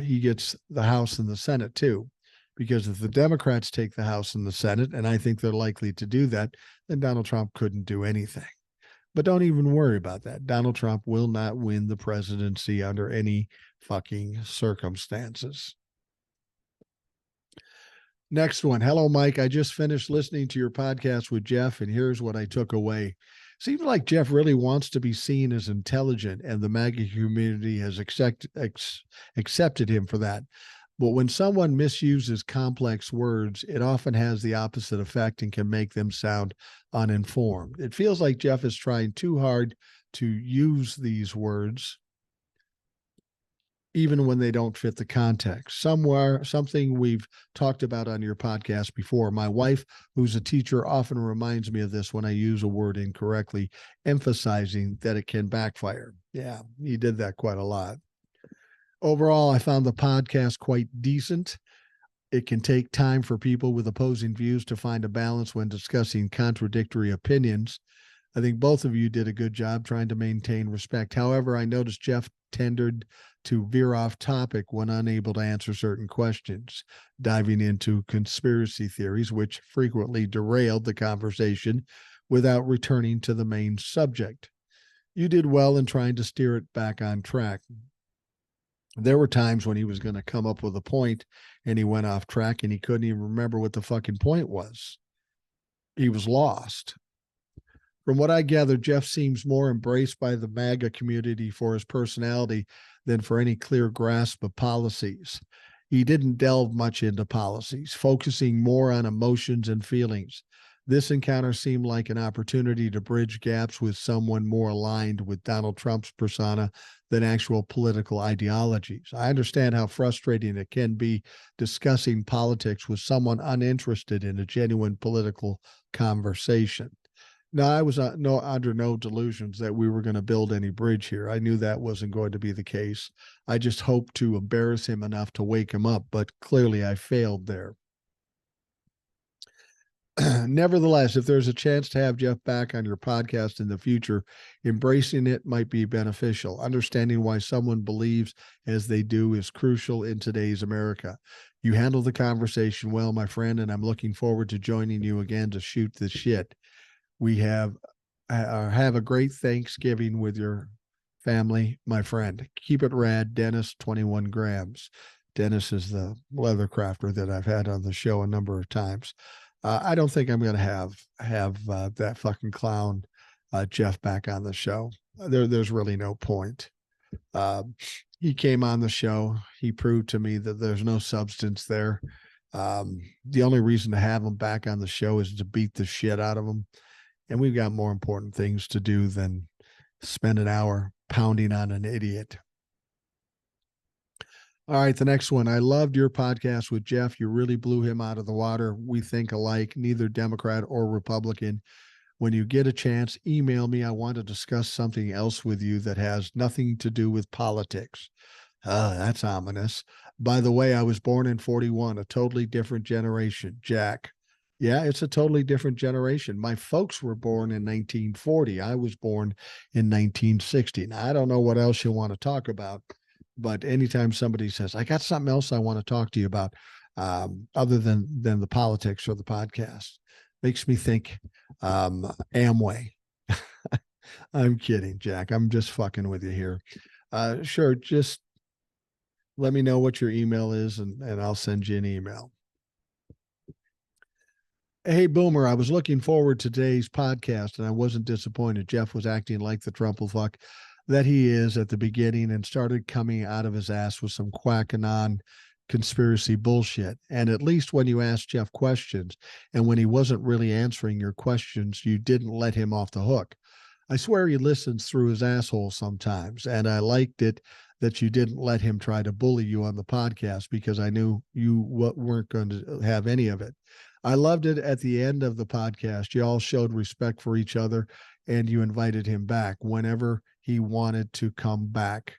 he gets the House and the Senate too. Because if the Democrats take the House and the Senate, and I think they're likely to do that, then Donald Trump couldn't do anything. But don't even worry about that. Donald Trump will not win the presidency under any fucking circumstances. Next one. Hello, Mike. I just finished listening to your podcast with Jeff, and here's what I took away. Seems like Jeff really wants to be seen as intelligent, and the MAGA community has accepted him for that. But when someone misuses complex words, it often has the opposite effect and can make them sound uninformed. It feels like Jeff is trying too hard to use these words, even when they don't fit the context. Something we've talked about on your podcast before. My wife, who's a teacher, often reminds me of this when I use a word incorrectly, emphasizing that it can backfire. Yeah, he did that quite a lot. Overall, I found the podcast quite decent. It can take time for people with opposing views to find a balance when discussing contradictory opinions. I think both of you did a good job trying to maintain respect. However, I noticed Jeff tended to veer off topic when unable to answer certain questions, diving into conspiracy theories, which frequently derailed the conversation without returning to the main subject. You did well in trying to steer it back on track. There were times when he was going to come up with a point and he went off track and he couldn't even remember what the fucking point was. He was lost. From what I gather, Jeff seems more embraced by the MAGA community for his personality than for any clear grasp of policies. He didn't delve much into policies, focusing more on emotions and feelings. This encounter seemed like an opportunity to bridge gaps with someone more aligned with Donald Trump's persona than actual political ideologies. I understand how frustrating it can be discussing politics with someone uninterested in a genuine political conversation. No, I was under no delusions that we were going to build any bridge here. I knew that wasn't going to be the case. I just hoped to embarrass him enough to wake him up, but clearly I failed there. Nevertheless, if there's a chance to have Jeff back on your podcast in the future, embracing it might be beneficial. Understanding why someone believes as they do is crucial in today's America. You handled the conversation well, my friend, and I'm looking forward to joining you again to shoot the shit. We have a great Thanksgiving with your family, my friend. Keep it rad, Dennis, 21 grams. Dennis is the leather crafter that I've had on the show a number of times. I don't think I'm going to have that fucking clown Jeff back on the show. There's really no point. He came on the show. He proved to me that there's no substance there. The only reason to have him back on the show is to beat the shit out of him. And we've got more important things to do than spend an hour pounding on an idiot. All right, the next one. I loved your podcast with Jeff. You really blew him out of the water. We think alike, neither Democrat or Republican. When you get a chance, email me. I want to discuss something else with you that has nothing to do with politics. That's ominous. By the way, I was born in 41, a totally different generation. Jack. Yeah, it's a totally different generation. My folks were born in 1940. I was born in 1960. Now, I don't know what else you want to talk about. But anytime somebody says, I got something else I want to talk to you about, other than the politics or the podcast, makes me think Amway. I'm kidding, Jack. I'm just fucking with you here. Sure, just let me know what your email is and I'll send you an email. Hey, Boomer, I was looking forward to today's podcast and I wasn't disappointed. Jeff was acting like the Trumplefuck that he is at the beginning and started coming out of his ass with some quackanon conspiracy bullshit. And at least when you asked Jeff questions and when he wasn't really answering your questions, you didn't let him off the hook. I swear he listens through his asshole sometimes. And I liked it that you didn't let him try to bully you on the podcast because I knew you weren't going to have any of it. I loved it at the end of the podcast. You all showed respect for each other and you invited him back whenever he wanted to come back.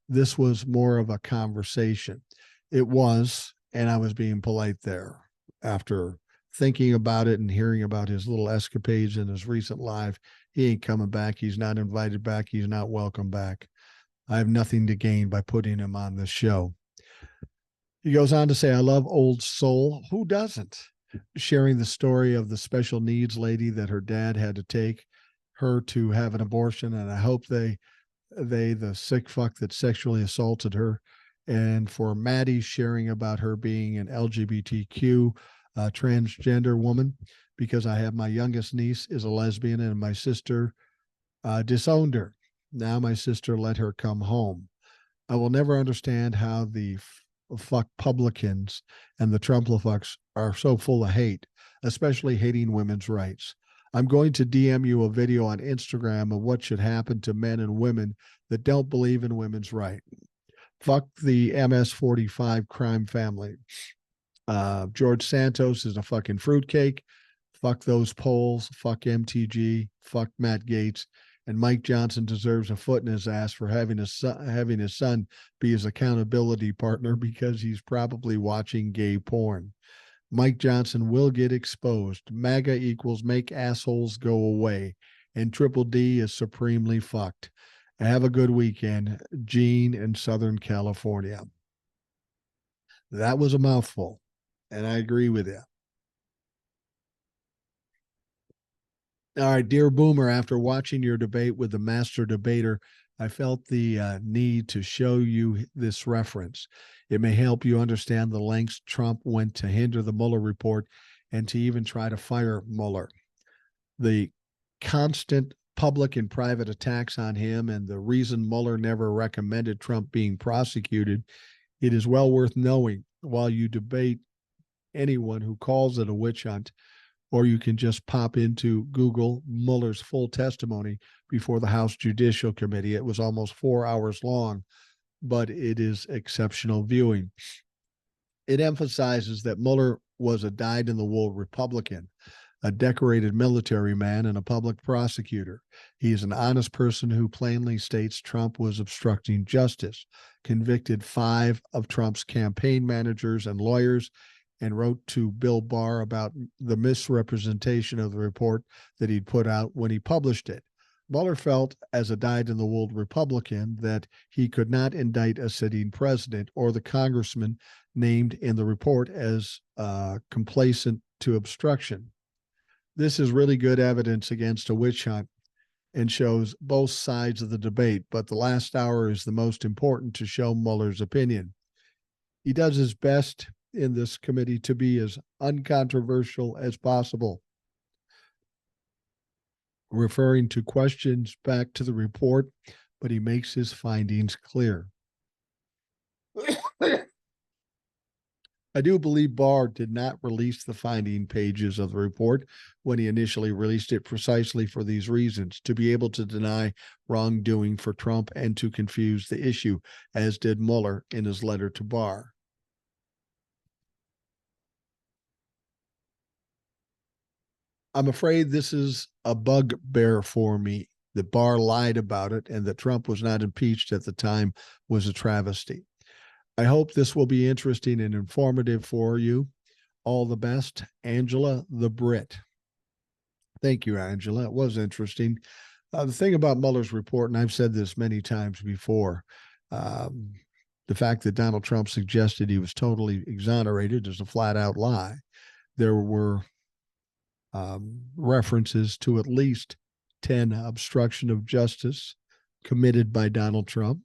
This was more of a conversation. It was, and I was being polite there. After thinking about it and hearing about his little escapades in his recent live, he ain't coming back. He's not invited back. He's not welcome back. I have nothing to gain by putting him on this show. He goes on to say, I love Old Soul. Who doesn't? Sharing the story of the special needs lady that her dad had to take her to have an abortion. And I hope the sick fuck that sexually assaulted her. And for Maddie sharing about her being an LGBTQ transgender woman, because I have my youngest niece is a lesbian and my sister disowned her. Now my sister let her come home. I will never understand how the fuck publicans and the Trumplefucks are so full of hate, especially hating women's rights. I'm going to DM you a video on Instagram of what should happen to men and women that don't believe in women's rights. Fuck the MS-45 crime family. George Santos is a fucking fruitcake. Fuck those polls. Fuck MTG. Fuck Matt Gaetz. And Mike Johnson deserves a foot in his ass for having his son be his accountability partner because he's probably watching gay porn. Mike Johnson will get exposed. MAGA equals make assholes go away. And Triple D is supremely fucked. Have a good weekend. Gene in Southern California. That was a mouthful, and I agree with you. All right, dear Boomer, after watching your debate with the master debater, I felt the need to show you this reference. It may help you understand the lengths Trump went to hinder the Mueller report and to even try to fire Mueller. The constant public and private attacks on him and the reason Mueller never recommended Trump being prosecuted, it is well worth knowing while you debate anyone who calls it a witch hunt. Or you can just pop into Google Mueller's full testimony before the House Judicial Committee. It was almost 4 hours long, but it is exceptional viewing. It emphasizes that Mueller was a dyed-in-the-wool Republican, a decorated military man, and a public prosecutor. He is an honest person who plainly states Trump was obstructing justice, convicted 5 of Trump's campaign managers and lawyers, and wrote to Bill Barr about the misrepresentation of the report that he'd put out when he published it. Mueller felt, as a dyed-in-the-wool Republican, that he could not indict a sitting president or the congressman named in the report as complacent to obstruction. This is really good evidence against a witch hunt and shows both sides of the debate, but the last hour is the most important to show Mueller's opinion. He does his best in this committee to be as uncontroversial as possible, referring to questions back to the report, but he makes his findings clear. I do believe Barr did not release the finding pages of the report when he initially released it precisely for these reasons, to be able to deny wrongdoing for Trump and to confuse the issue, as did Mueller in his letter to Barr. I'm afraid this is a bugbear for me. That Barr lied about it and that Trump was not impeached at the time was a travesty. I hope this will be interesting and informative for you. All the best, Angela the Brit. Thank you, Angela. It was interesting. The thing about Mueller's report, and I've said this many times before, the fact that Donald Trump suggested he was totally exonerated is a flat out lie. There were references to at least 10 obstruction of justice committed by Donald Trump.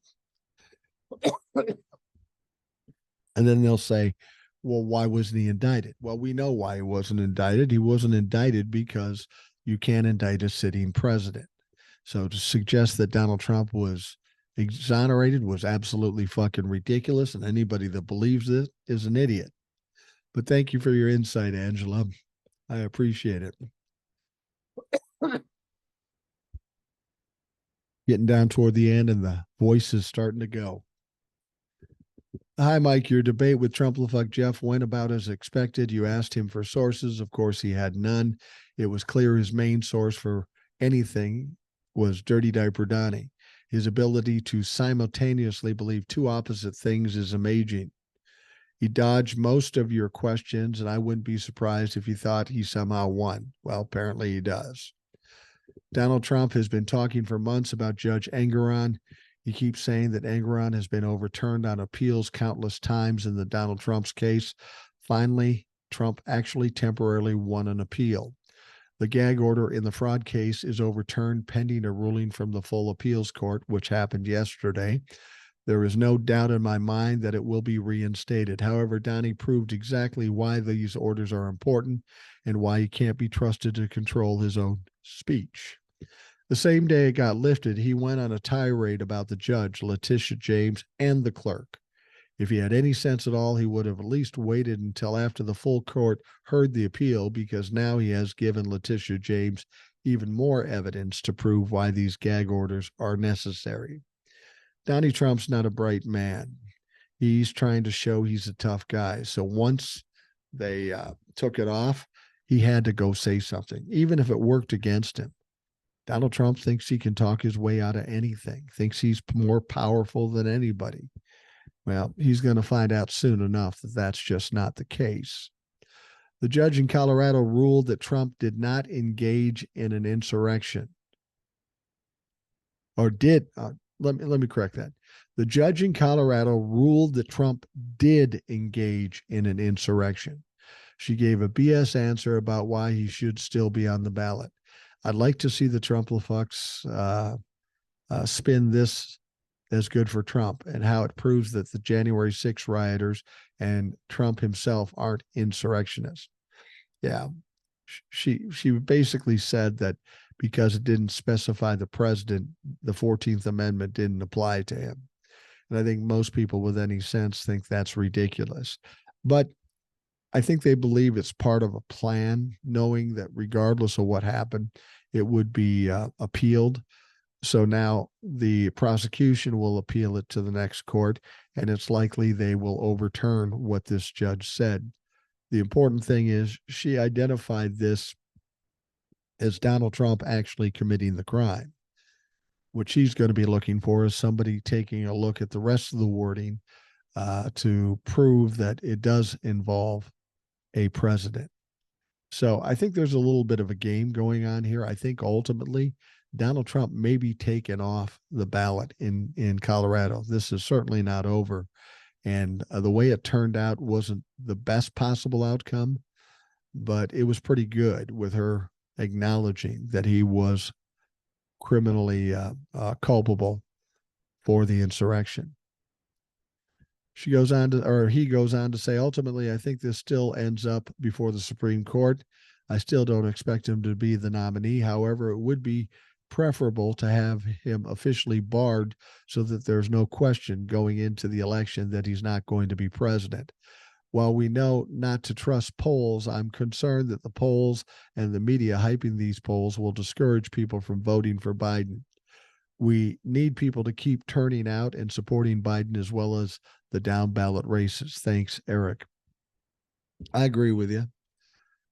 And then they'll say, well, why wasn't he indicted? Well, we know why he wasn't indicted. He wasn't indicted because you can't indict a sitting president. So to suggest that Donald Trump was exonerated was absolutely fucking ridiculous. And anybody that believes it is an idiot. But thank you for your insight, Angela. I appreciate it. Getting down toward the end and the voice is starting to go. Hi, Mike. Your debate with Trump-LaFuck Jeff went about as expected. You asked him for sources. Of course, he had none. It was clear his main source for anything was Dirty Diaper Donnie. His ability to simultaneously believe two opposite things is amazing. He dodged most of your questions, and I wouldn't be surprised if you thought he somehow won. Well, apparently he does. Donald Trump has been talking for months about Judge Engoron. He keeps saying that Engoron has been overturned on appeals countless times in the Donald Trump's case. Finally, Trump actually temporarily won an appeal. The gag order in the fraud case is overturned pending a ruling from the full appeals court, which happened yesterday. There is no doubt in my mind that it will be reinstated. However, Donnie proved exactly why these orders are important and why he can't be trusted to control his own speech. The same day it got lifted, he went on a tirade about the judge, Letitia James, and the clerk. If he had any sense at all, he would have at least waited until after the full court heard the appeal, because now he has given Letitia James even more evidence to prove why these gag orders are necessary. Donnie Trump's not a bright man. He's trying to show he's a tough guy. So once they took it off, he had to go say something, even if it worked against him. Donald Trump thinks he can talk his way out of anything, thinks he's more powerful than anybody. Well, he's going to find out soon enough that that's just not the case. The judge in Colorado ruled that Trump did not engage in an insurrection. Or did, let me correct that. The judge in Colorado ruled that Trump did engage in an insurrection. She gave a BS answer about why he should still be on the ballot. I'd like to see the Trump-lefucks spin this as good for Trump and how it proves that the January 6 rioters and Trump himself aren't insurrectionists. Yeah, she basically said that because it didn't specify the president, the 14th Amendment didn't apply to him. And I think most people with any sense think that's ridiculous. But I think they believe it's part of a plan, knowing that regardless of what happened, it would be appealed. So now the prosecution will appeal it to the next court, and it's likely they will overturn what this judge said. The important thing is she identified this as Donald Trump actually committing the crime. What she's going to be looking for is somebody taking a look at the rest of the wording to prove that it does involve a president. So I think there's a little bit of a game going on here. I think ultimately Donald Trump may be taken off the ballot in Colorado. This is certainly not over. And the way it turned out wasn't the best possible outcome, but it was pretty good with her acknowledging that he was criminally culpable for the insurrection. He goes on to say, ultimately, I think this still ends up before the Supreme Court. I still don't expect him to be the nominee. However, it would be preferable to have him officially barred so that there's no question going into the election that he's not going to be president. While we know not to trust polls, I'm concerned that the polls and the media hyping these polls will discourage people from voting for Biden. We need people to keep turning out and supporting Biden as well as the down ballot races. Thanks, Eric. I agree with you.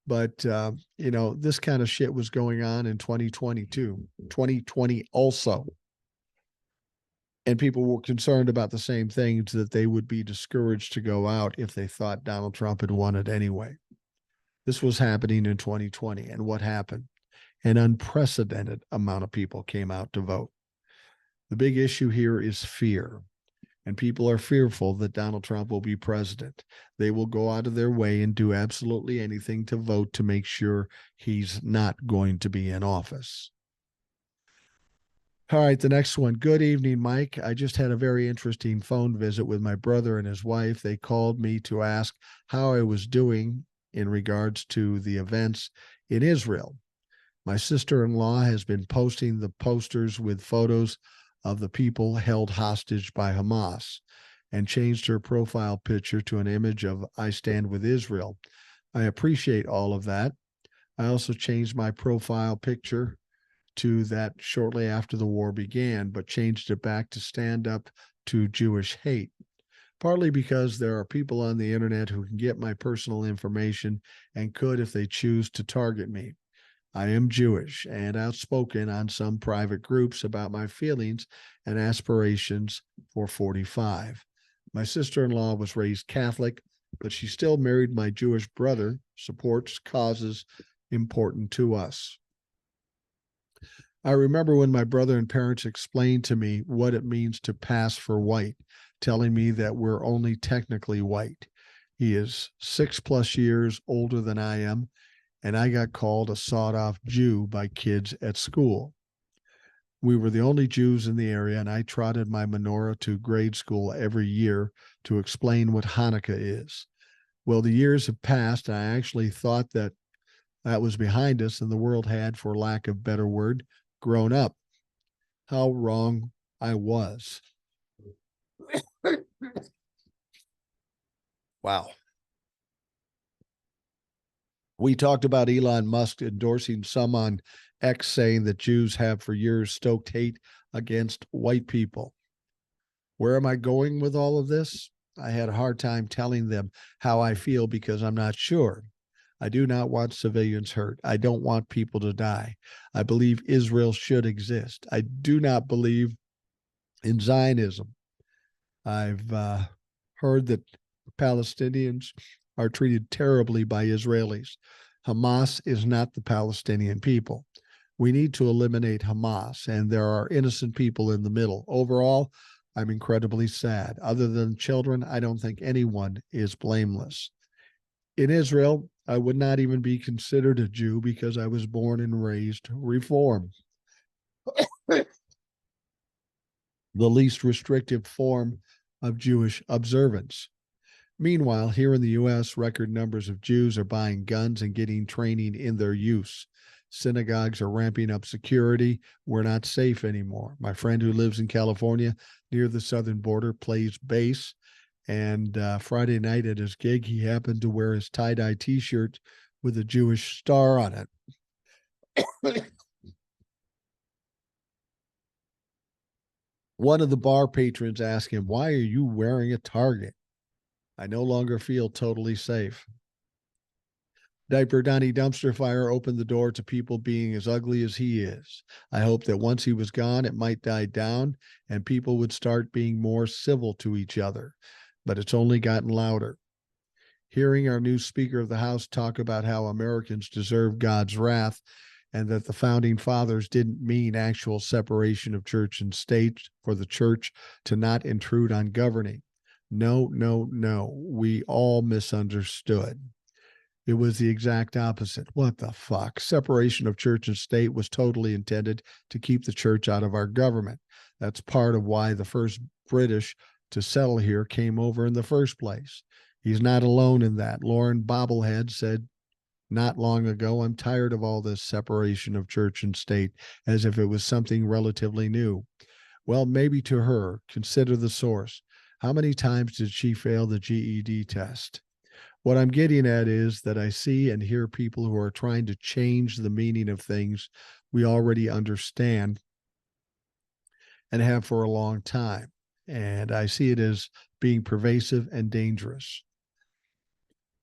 But, this kind of shit was going on in 2022, 2020 also. And people were concerned about the same things, that they would be discouraged to go out if they thought Donald Trump had won it anyway. This was happening in 2020. And what happened? An unprecedented amount of people came out to vote. The big issue here is fear. And people are fearful that Donald Trump will be president. They will go out of their way and do absolutely anything to vote to make sure he's not going to be in office. All right, the next one. Good evening, Mike. I just had a very interesting phone visit with my brother and his wife. They called me to ask how I was doing in regards to the events in Israel. My sister-in-law has been posting the posters with photos of the people held hostage by Hamas and changed her profile picture to an image of I Stand with Israel. I appreciate all of that. I also changed my profile picture to that shortly after the war began, but changed it back to stand up to Jewish hate, partly because there are people on the internet who can get my personal information and could, if they choose, to target me. I am Jewish and outspoken on some private groups about my feelings and aspirations for 45. My sister-in-law was raised Catholic, but she still married my Jewish brother, supports causes important to us. I remember when my brother and parents explained to me what it means to pass for white, telling me that we're only technically white. He is 6+ years older than I am, and I got called a sawed-off Jew by kids at school. We were the only Jews in the area, and I trotted my menorah to grade school every year to explain what Hanukkah is. Well, the years have passed, and I actually thought that was behind us, and the world had, for lack of better word, grown up. How wrong I was. Wow. We talked about Elon Musk endorsing some on X, saying that Jews have for years stoked hate against white people. Where am I going with all of this? I had a hard time telling them how I feel because I'm not sure. I do not want civilians hurt. I don't want people to die. I believe Israel should exist. I do not believe in Zionism. I've heard that Palestinians are treated terribly by Israelis. Hamas is not the Palestinian people. We need to eliminate Hamas, and there are innocent people in the middle. Overall, I'm incredibly sad. Other than children, I don't think anyone is blameless. In Israel, I would not even be considered a Jew because I was born and raised Reform, the least restrictive form of Jewish observance. Meanwhile, here in the U.S., record numbers of Jews are buying guns and getting training in their use. Synagogues are ramping up security. We're not safe anymore. My friend who lives in California near the southern border plays bass. And Friday night at his gig, he happened to wear his tie-dye T-shirt with a Jewish star on it. One of the bar patrons asked him, "Why are you wearing a Target?" "I no longer feel totally safe." Diaper Donnie Dumpster Fire opened the door to people being as ugly as he is. I hope that once he was gone, it might die down and people would start being more civil to each other. But it's only gotten louder. Hearing our new Speaker of the House talk about how Americans deserve God's wrath and that the founding fathers didn't mean actual separation of church and state for the church to not intrude on governing. No, no, no. We all misunderstood. It was the exact opposite. What the fuck? Separation of church and state was totally intended to keep the church out of our government. That's part of why the first British to settle here came over in the first place. He's not alone in that. Lauren Bobblehead said not long ago, "I'm tired of all this separation of church and state," as if it was something relatively new. Well, maybe to her. Consider the source. How many times did she fail the GED test? What I'm getting at is that I see and hear people who are trying to change the meaning of things we already understand and have for a long time. And I see it as being pervasive and dangerous.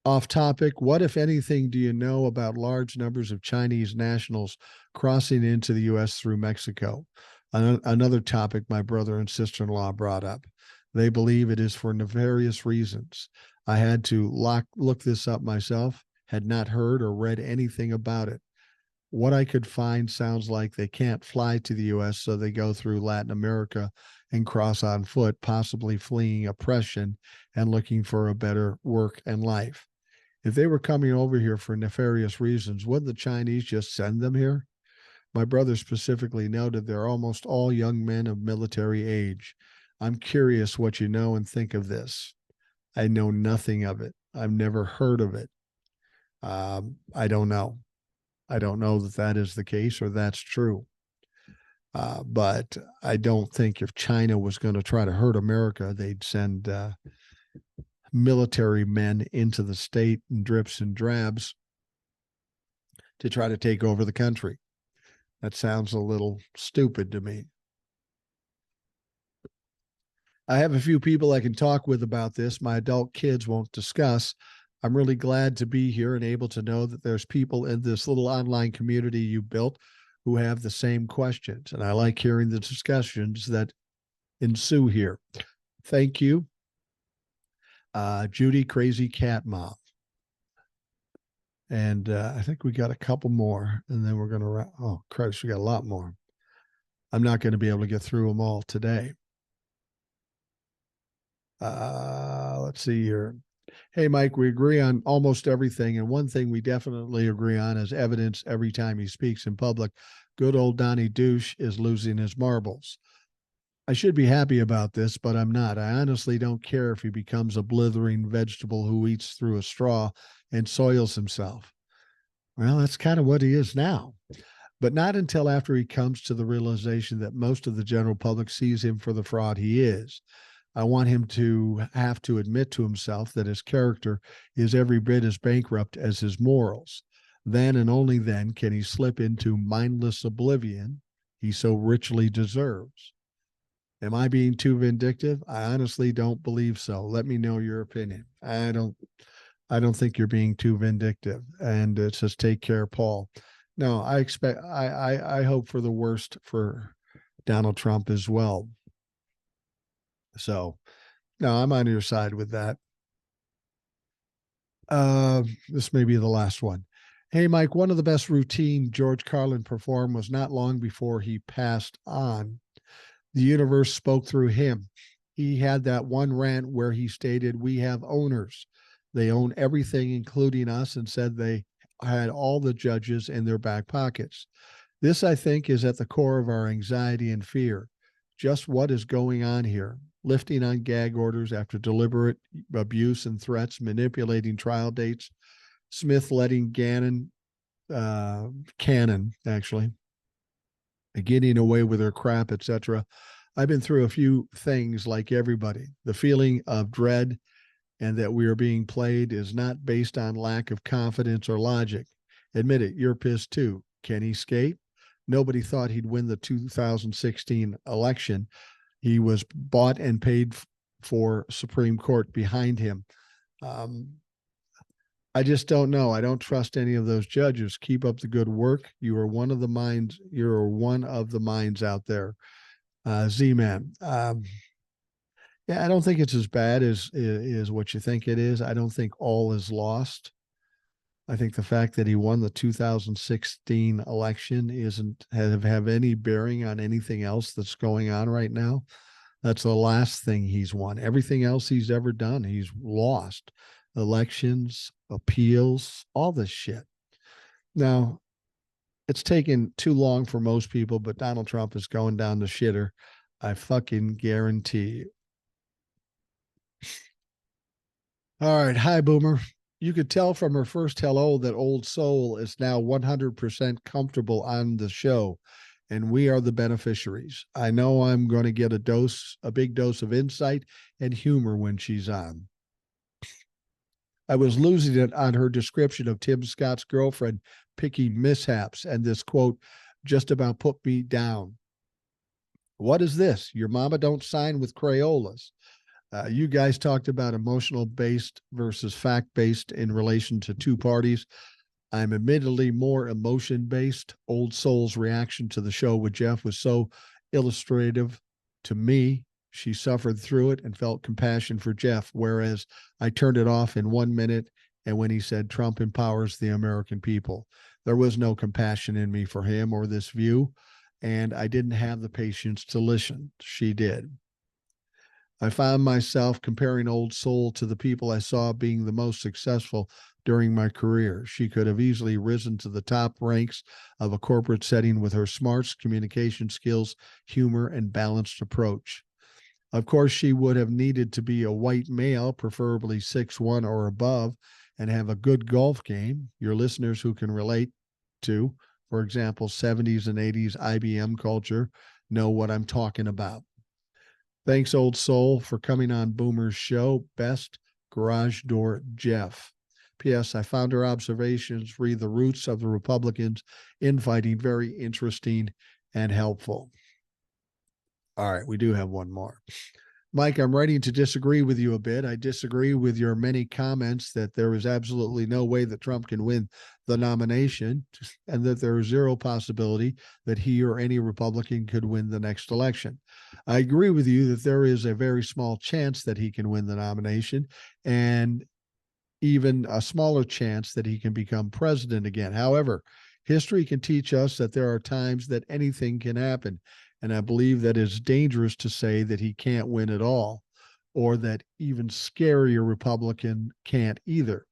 Off topic, what, if anything, do you know about large numbers of Chinese nationals crossing into the U.S. through Mexico? Another topic my brother and sister-in-law brought up. They believe it is for nefarious reasons. I had to look this up myself, had not heard or read anything about it. What I could find sounds like they can't fly to the U.S., so they go through Latin America and cross on foot, possibly fleeing oppression and looking for a better work and life. If they were coming over here for nefarious reasons, wouldn't the Chinese just send them here? My brother specifically noted they're almost all young men of military age. I'm curious what you know and think of this. I know nothing of it. I've never heard of it. I don't know. I don't know that that is the case or that's true. But I don't think if China was going to try to hurt America, they'd send military men into the state in drips and drabs to try to take over the country. That sounds a little stupid to me. I have a few people I can talk with about this. My adult kids won't discuss. I'm really glad to be here and able to know that there's people in this little online community you built who have the same questions. And I like hearing the discussions that ensue here. Thank you. Judy Crazy Cat Mom. And I think we got a couple more, and then we're going to, oh, Christ, we got a lot more. I'm not going to be able to get through them all today. Let's see here. Hey, Mike, we agree on almost everything. And one thing we definitely agree on is evidence every time he speaks in public. Good old Donnie Douche is losing his marbles. I should be happy about this, but I'm not. I honestly don't care if he becomes a blithering vegetable who eats through a straw and soils himself. Well, that's kind of what he is now. But not until after he comes to the realization that most of the general public sees him for the fraud he is. I want him to have to admit to himself that his character is every bit as bankrupt as his morals. Then and only then can he slip into mindless oblivion he so richly deserves. Am I being too vindictive? I honestly don't believe so. Let me know your opinion. I don't I don't think you're being too vindictive. And it says, take care, Paul. No, I hope for the worst for Donald Trump as well. So, no, I'm on your side with that. This may be the last one. Hey, Mike, one of the best routine George Carlin performed was not long before he passed on. The universe spoke through him. He had that one rant where he stated, we have owners. They own everything, including us, and said they had all the judges in their back pockets. This, I think, is at the core of our anxiety and fear. Just what is going on here? Lifting on gag orders after deliberate abuse and threats, manipulating trial dates, Smith letting Cannon, actually, getting away with her crap, etc. I've been through a few things like everybody. The feeling of dread and that we are being played is not based on lack of confidence or logic. Admit it, you're pissed too. Can he skate? Nobody thought he'd win the 2016 election. He was bought and paid for Supreme Court behind him. I just don't know. I don't trust any of those judges. Keep up the good work. You are one of the minds. You're one of the minds out there. Z-Man. Yeah, I don't think it's as bad as what you think it is. I don't think all is lost. I think the fact that he won the 2016 election isn't have any bearing on anything else that's going on right now. That's the last thing he's won. Everything else he's ever done, he's lost. Elections, appeals, all this shit. Now, it's taken too long for most people, but Donald Trump is going down the shitter. I fucking guarantee you. All right. Hi, Boomer. You could tell from her first hello that Old Soul is now 100% comfortable on the show, and we are the beneficiaries. I know I'm going to get a big dose of insight and humor when she's on. I was losing it on her description of Tim Scott's girlfriend picking mishaps and this quote just about put me down. What is this? Your mama don't sign with Crayolas. You guys talked about emotional based versus fact based in relation to two parties. I'm admittedly more emotion based. Old Soul's reaction to the show with Jeff was so illustrative to me. She suffered through it and felt compassion for Jeff, whereas I turned it off in 1 minute. And when he said Trump empowers the American people, there was no compassion in me for him or this view. And I didn't have the patience to listen. She did. I found myself comparing Old Soul to the people I saw being the most successful during my career. She could have easily risen to the top ranks of a corporate setting with her smarts, communication skills, humor, and balanced approach. Of course, she would have needed to be a white male, preferably 6'1" or above, and have a good golf game. Your listeners who can relate to, for example, 70s and 80s IBM culture, know what I'm talking about. Thanks, Old Soul, for coming on Boomer's show. Best, Garage Door Jeff. P.S. I found her observations re the roots of the Republicans infighting very interesting and helpful. All right, we do have one more. Mike, I'm writing to disagree with you a bit. I disagree with your many comments that there is absolutely no way that Trump can win the nomination and that there is zero possibility that he or any Republican could win the next election. I agree with you that there is a very small chance that he can win the nomination and even a smaller chance that he can become president again. However, history can teach us that there are times that anything can happen. And I believe that it's dangerous to say that he can't win at all, or that even scarier Republican can't either.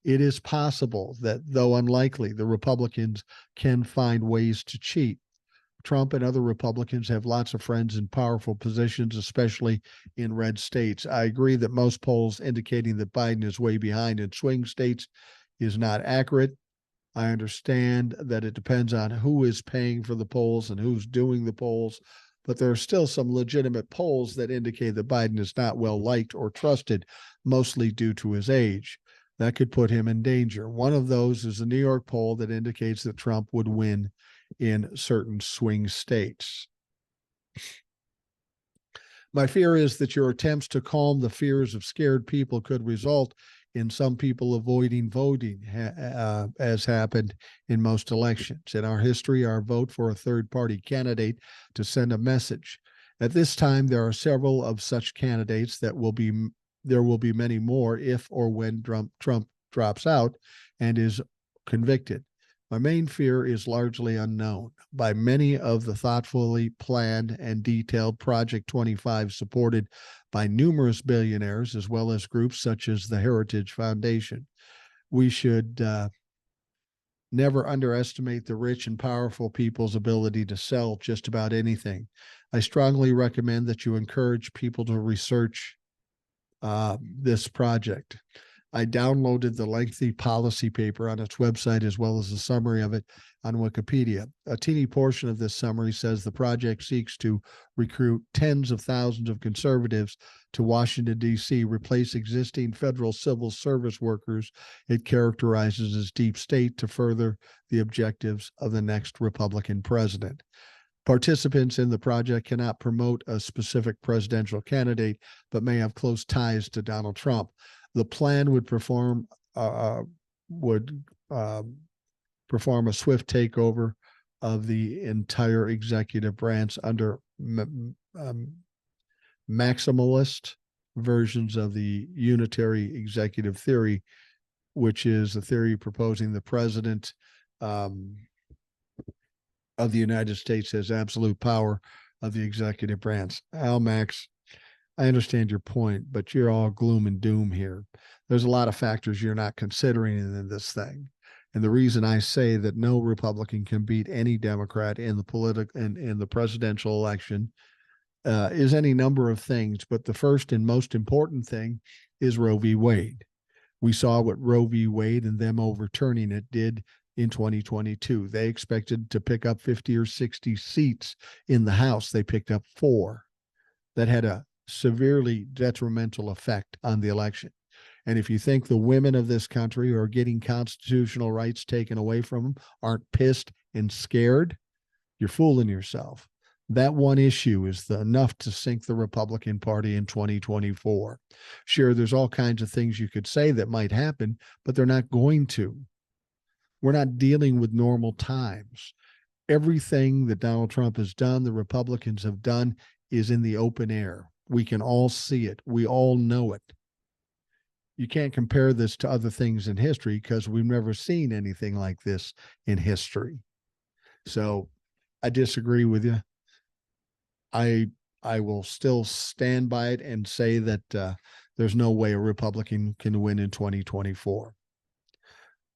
It is possible that, though unlikely, the Republicans can find ways to cheat. Trump and other Republicans have lots of friends in powerful positions, especially in red states. I agree that most polls indicating that Biden is way behind in swing states is not accurate. I understand that it depends on who is paying for the polls and who's doing the polls, but there are still some legitimate polls that indicate that Biden is not well liked or trusted, mostly due to his age. That could put him in danger. One of those is a New York poll that indicates that Trump would win in certain swing states. My fear is that your attempts to calm the fears of scared people could result in some people avoiding voting, as happened in most elections. In our history, our vote for a third-party candidate to send a message. At this time, there are several of such candidates there will be many more if or when Trump drops out and is convicted. My main fear is largely unknown. By many of the thoughtfully planned and detailed Project 25 supported by numerous billionaires, as well as groups such as the Heritage Foundation. We should never underestimate the rich and powerful people's ability to sell just about anything. I strongly recommend that you encourage people to research this project. I downloaded the lengthy policy paper on its website as well as a summary of it on Wikipedia. A teeny portion of this summary says the project seeks to recruit tens of thousands of conservatives to Washington, D.C., replace existing federal civil service workers it characterizes as deep state to further the objectives of the next Republican president. Participants in the project cannot promote a specific presidential candidate, but may have close ties to Donald Trump. The plan would perform a swift takeover of the entire executive branch under maximalist versions of the unitary executive theory, which is a theory proposing the president of the United States has absolute power of the executive branch. Al, Max, I understand your point, but you're all gloom and doom here. There's a lot of factors you're not considering in this thing. And the reason I say that no Republican can beat any Democrat in the presidential election is any number of things. But the first and most important thing is Roe v. Wade. We saw what Roe v. Wade and them overturning it did in 2022. They expected to pick up 50 or 60 seats in the House. They picked up 4. That had a severely detrimental effect on the election. And if you think the women of this country who are getting constitutional rights taken away from them aren't pissed and scared, you're fooling yourself. That one issue is enough to sink the Republican Party in 2024. Sure, there's all kinds of things you could say that might happen, but they're not going to. We're not dealing with normal times. Everything that Donald Trump has done, the Republicans have done, is in the open air. We can all see it. We all know it. You can't compare this to other things in history because we've never seen anything like this in history. So I disagree with you. I will still stand by it and say that there's no way a Republican can win in 2024.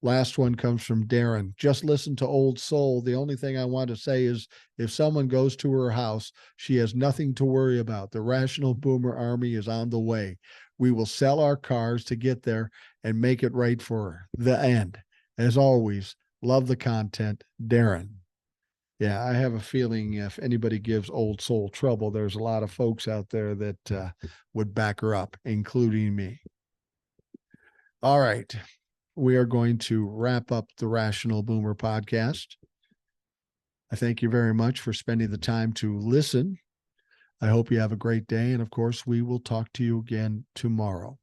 Last one comes from Darren. Just listen to Old Soul. The only thing I want to say is if someone goes to her house, she has nothing to worry about. The Rational Boomer Army is on the way. We will sell our cars to get there and make it right for her. The end. As always, love the content. Darren. Yeah, I have a feeling if anybody gives Old Soul trouble, there's a lot of folks out there that would back her up, including me. All right. We are going to wrap up the Rational Boomer podcast. I thank you very much for spending the time to listen. I hope you have a great day. And of course, we will talk to you again tomorrow.